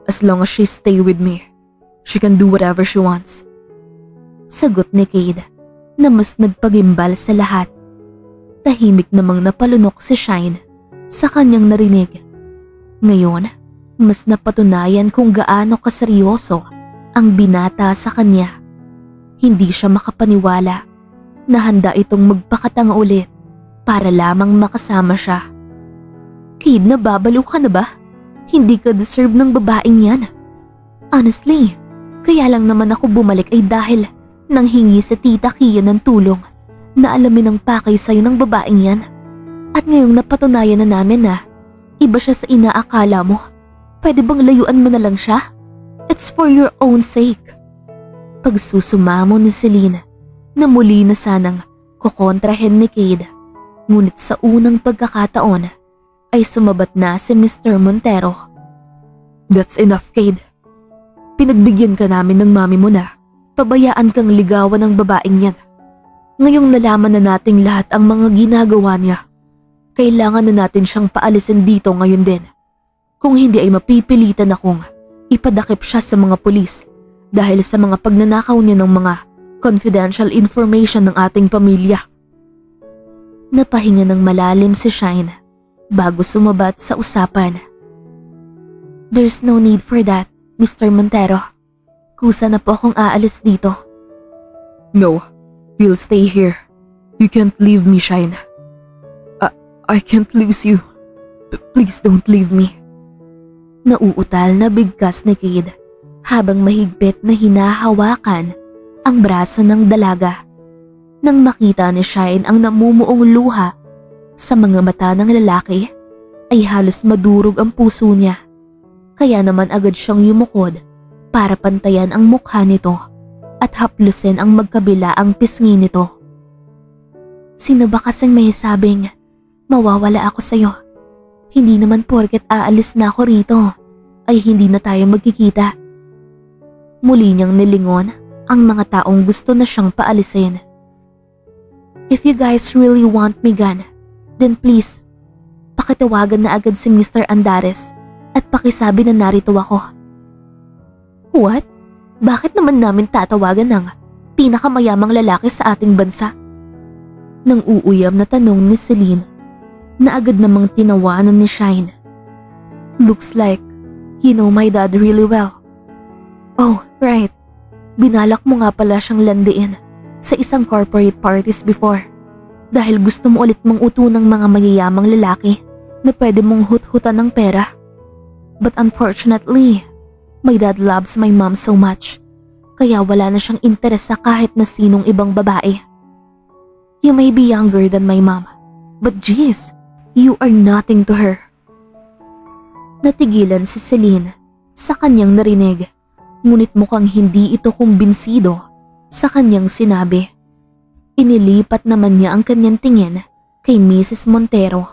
As long as she stay with me, she can do whatever she wants. Sagot ni Cade na mas nagpagimbal sa lahat. Tahimik namang napalunok si Shine sa kanyang narinig. Ngayon, mas napatunayan kung gaano kaseryoso ang binata sa kanya. Hindi siya makapaniwala na handa itong magpakatanga ulit para lamang makasama siya. Cade, nababaliw ka na ba? Hindi ka deserve ng babaeng yan. Honestly, kaya lang naman ako bumalik ay dahil nanghingi sa tita Kia ng tulong na alamin ang pakay sa'yo ng babaeng yan. At ngayong napatunayan na namin na iba siya sa inaakala mo. Pwede bang layuan mo na lang siya? It's for your own sake. Pagsusumamo ni Celine na muli na sanang kukontrahin ni Cade. Ngunit sa unang pagkakataon ay sumabat na si Mr. Montero. That's enough, Cade. Pinagbigyan ka namin ng mami mo na pabayaan kang ligawan ng babaeng yan. Ngayong nalaman na nating lahat ang mga ginagawa niya, kailangan na natin siyang paalisin dito ngayon din. Kung hindi ay mapipilitan akong ipadakip siya sa mga pulis dahil sa mga pagnanakaw niya ng mga confidential information ng ating pamilya. Napahinga ng malalim si Shine bago sumabat sa usapan. There's no need for that, Mr. Montero. Kusa na po akong aalis dito. No, you'll stay here. You can't leave me, Shine. I can't lose you. Please don't leave me. Nauutal na bigkas ni Cade habang mahigpit na hinahawakan ang braso ng dalaga. Nang makita ni Shine ang namumuong luha sa mga mata ng lalaki, ay halos madurog ang puso niya. Kaya naman agad siyang yumukod para pantayan ang mukha nito at haplusin ang magkabilaang pisngi nito. Sino ba kasing may sabing mawawala ako sa'yo? Hindi naman porket aalis na ako rito ay hindi na tayo magkikita. Muli niyang nilingon ang mga taong gusto na siyang paalisin. If you guys really want me gone, then please, pakitawagan na agad si Mr. Andares at pakisabi na narito ako. What? Bakit naman namin tatawagan ng pinakamayamang lalaki sa ating bansa? Nang uuyam na tanong ni Celine na agad namang tinawanan ni Shine. Looks like you know my dad really well. Oh, right. Binalak mo nga pala siyang landiin sa isang corporate parties before dahil gusto mo ulit mong utunang mga mayayamang lalaki na pwede mong hut-hutan ng pera. But unfortunately, my dad loves my mom so much kaya wala na siyang interes sa kahit na sinong ibang babae. You may be younger than my mom, but geez, you are nothing to her. Natigilan si Celine sa kanyang narinig, ngunit mukhang hindi ito kumbinsido sa kanyang sinabi. Inilipat naman niya ang kanyang tingin kay Mrs. Montero.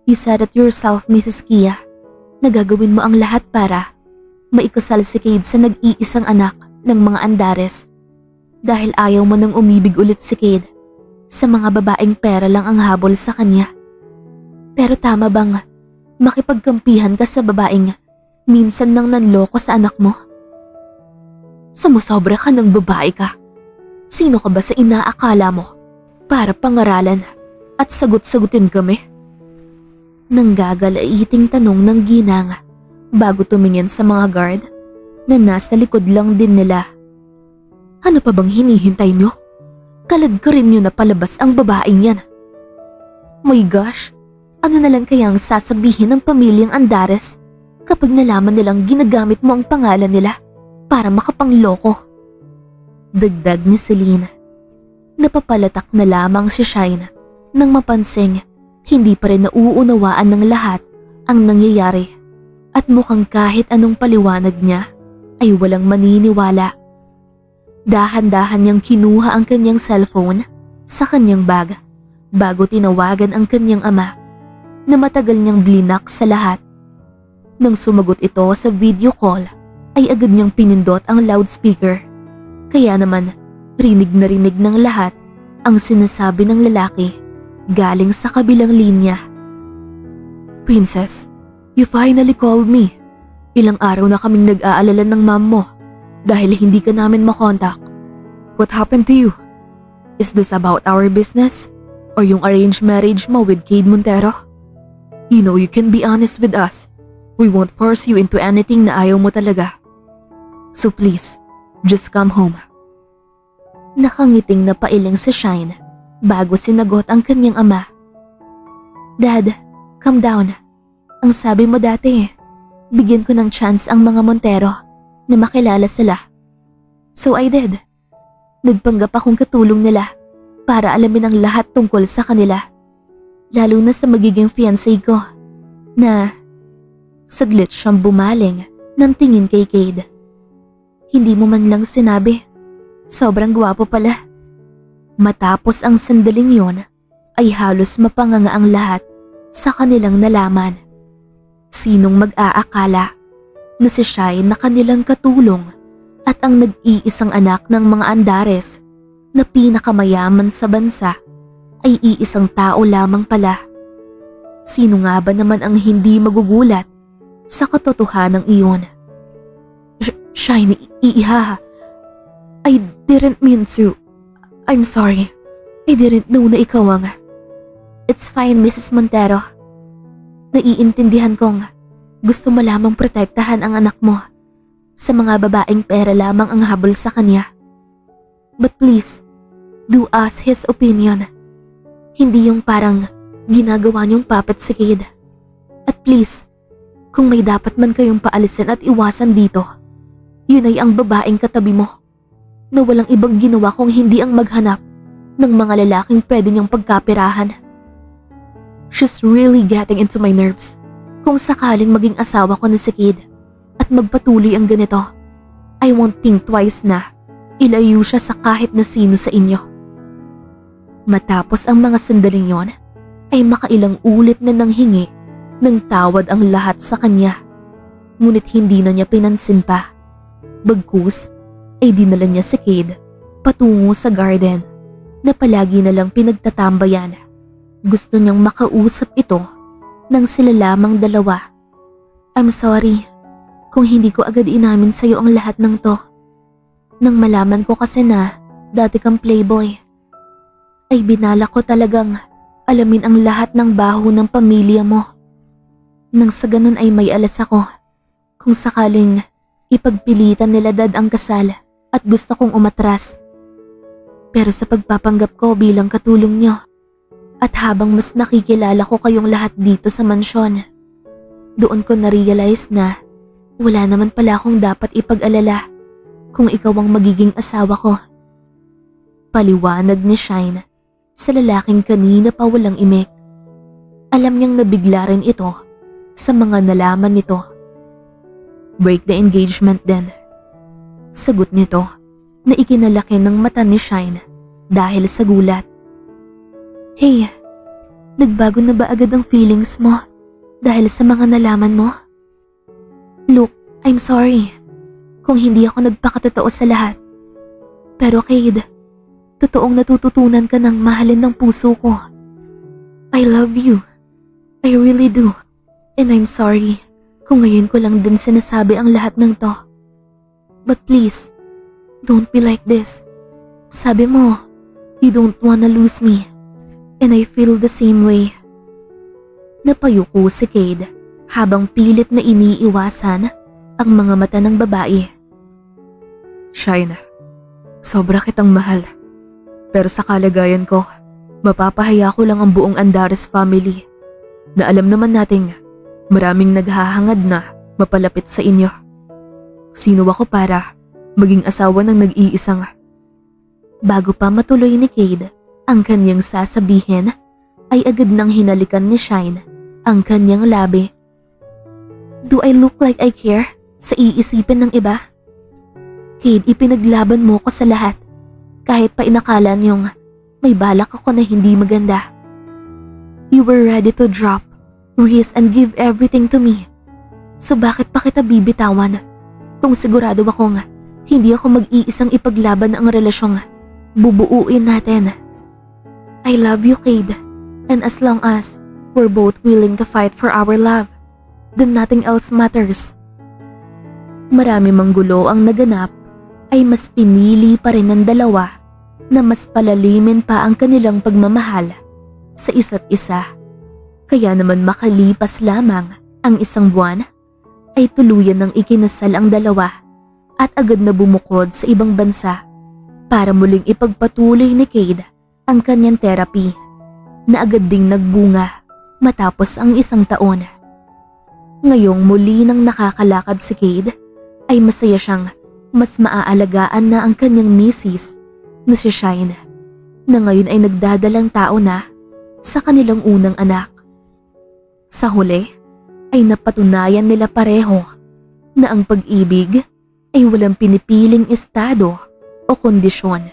You said it yourself, Mrs. Kia, na gagawin mo ang lahat para maikasal si Cade sa nag-iisang anak ng mga Andares dahil ayaw mo nang umibig ulit si Cade. Sa mga babaeng pera lang ang habol sa kanya. Pero tama bang makipagkampihan ka sa babaeng minsan nang nanloko sa anak mo? Sumusobra ka ng babae ka. Sino ka ba sa inaakala mo para pangaralan at sagot-sagutin kami? Nanggagalaiting tanong ng ginang bago tumingin sa mga guard na nasa likod lang din nila. Ano pa bang hinihintay nyo? Kalad ka rin nyo na palabas ang babaeng yan. My gosh! Ano na lang kaya ang sasabihin ng pamilyang Andares kapag nalaman nilang ginagamit mo ang pangalan nila para makapangloko? Dagdag ni Celine. Napapalatak na lamang si Shine nang mapansing hindi pa rin nauunawaan ng lahat ang nangyayari at mukhang kahit anong paliwanag niya ay walang maniniwala. Dahan-dahan niyang kinuha ang kanyang cellphone sa kanyang bag bago tinawagan ang kanyang ama na matagal niyang blinak sa lahat. Nang sumagot ito sa video call, ay agad niyang pinindot ang loudspeaker. Kaya naman, rinig na rinig ng lahat ang sinasabi ng lalaki galing sa kabilang linya. Princess, you finally called me. Ilang araw na kaming nag-aalala ng mom mo dahil hindi ka namin makontak. What happened to you? Is this about our business? Or yung arranged marriage mo with Cade Montero? You know you can be honest with us. We won't force you into anything na ayaw mo talaga. So please, just come home. Nakangiting na pailing si Shine bago sinagot ang kanyang ama. Dad, calm down. Ang sabi mo dati, bigyan ko ng chance ang mga Montero na makilala sila. So I did. Nagpanggap akong katulong nila para alamin ang lahat tungkol sa kanila. Lalo na sa magiging fiancé ko na saglit siyang bumaling ng tingin kay Cade. Hindi mo man lang sinabi. Sobrang gwapo pala. Matapos ang sandaling yon ay halos mapanganga ang lahat sa kanilang nalaman. Sinong mag-aakala na si Shine na kanilang katulong at ang nag-iisang anak ng mga Andares na pinakamayaman sa bansa ay iisang tao lamang pala. Sino nga ba naman ang hindi magugulat sa katotohanan iyon? Shine, iha. I didn't mean to. I'm sorry. I didn't know na ikaw ang... It's fine, Mrs. Montero. Naiintindihan kong gusto mo lamang protektahan ang anak mo. Sa mga babaeng pera lamang ang habol sa kanya. But please, do ask his opinion. Hindi yung parang ginagawa niyong puppet si Cade. At please, kung may dapat man kayong paalisin at iwasan dito, yun ay ang babaeng katabi mo na walang ibang ginawa kung hindi ang maghanap ng mga lalaking pwede niyang pagkapirahan. She's really getting into my nerves. Kung sakaling maging asawa ko na si Cade at magpatuloy ang ganito, I won't think twice na ilayo siya sa kahit na sino sa inyo. Matapos ang mga sandaling yon, ay makailang ulit na nanghingi ng tawad ang lahat sa kanya. Ngunit hindi na niya pinansin pa. Bagkus ay dinala niya si Cade patungo sa garden na palagi na lang pinagtatambayan. Gusto niyang makausap ito nang sila lamang dalawa. I'm sorry kung hindi ko agad inamin sa'yo ang lahat ng to. Nang malaman ko kasi na dati kang playboy, ay binala ko talagang alamin ang lahat ng baho ng pamilya mo. Nang sa ganun ay may alas ako kung sakaling ipagpilitan nila Dad ang kasal at gusto kong umatras. Pero sa pagpapanggap ko bilang katulong niyo at habang mas nakikilala ko kayong lahat dito sa mansyon, doon ko na-realize na wala naman pala akong dapat ipag-alala kung ikaw ang magiging asawa ko. Paliwanag ni Shine sa lalaking kanina pa walang imik. Alam niyang nabigla rin ito sa mga nalaman nito. Break the engagement then. Sagot nito na ikinalaki ng mata ni Shine dahil sa gulat. Hey, nagbago na ba agad ang feelings mo dahil sa mga nalaman mo? Look, I'm sorry kung hindi ako nagpakatotoo sa lahat. Pero Cade, totoong natututunan ka ng mahalin ng puso ko. I love you. I really do. And I'm sorry kung ngayon ko lang din sinasabi ang lahat ng to. But please, don't be like this. Sabi mo, you don't wanna lose me. And I feel the same way. Napayuko si Cade habang pilit na iniiwasan ang mga mata ng babae. Shine, sobra kitang mahal. Pero sa kalagayan ko, mapapahaya ko lang ang buong Andares family na alam naman nating maraming naghahangad na mapalapit sa inyo. Sino ako para maging asawa ng nag-iisang? Bago pa matuloy ni Cade ang kanyang sasabihin, ay agad nang hinalikan ni Shine ang kanyang labi. Do I look like I care sa iisipin ng iba? Cade, ipinaglaban mo ko sa lahat kahit pa inakala niyong may balak ako na hindi maganda. You were ready to drop, risk and give everything to me. So bakit pa kita bibitawan kung sigurado akong hindi ako mag-iisang ipaglaban ang relasyong bubuuin natin? I love you, Cade, and as long as we're both willing to fight for our love, then nothing else matters. Marami mang gulo ang naganap, ay mas pinili pa rin ng dalawa na mas palalimin pa ang kanilang pagmamahal sa isa't isa. Kaya naman makalipas lamang ang isang buwan, ay tuluyan ng ikinasal ang dalawa at agad na bumukod sa ibang bansa para muling ipagpatuloy ni Cade ang kanyang therapy na agad ding nagbunga matapos ang isang taon. Ngayong muli nang nakakalakad si Cade, ay masaya siyang mas maaalagaan na ang kanyang misis na si Shine, na ngayon ay nagdadalang tao na sa kanilang unang anak. Sa huli ay napatunayan nila pareho na ang pag-ibig ay walang pinipiling estado o kondisyon.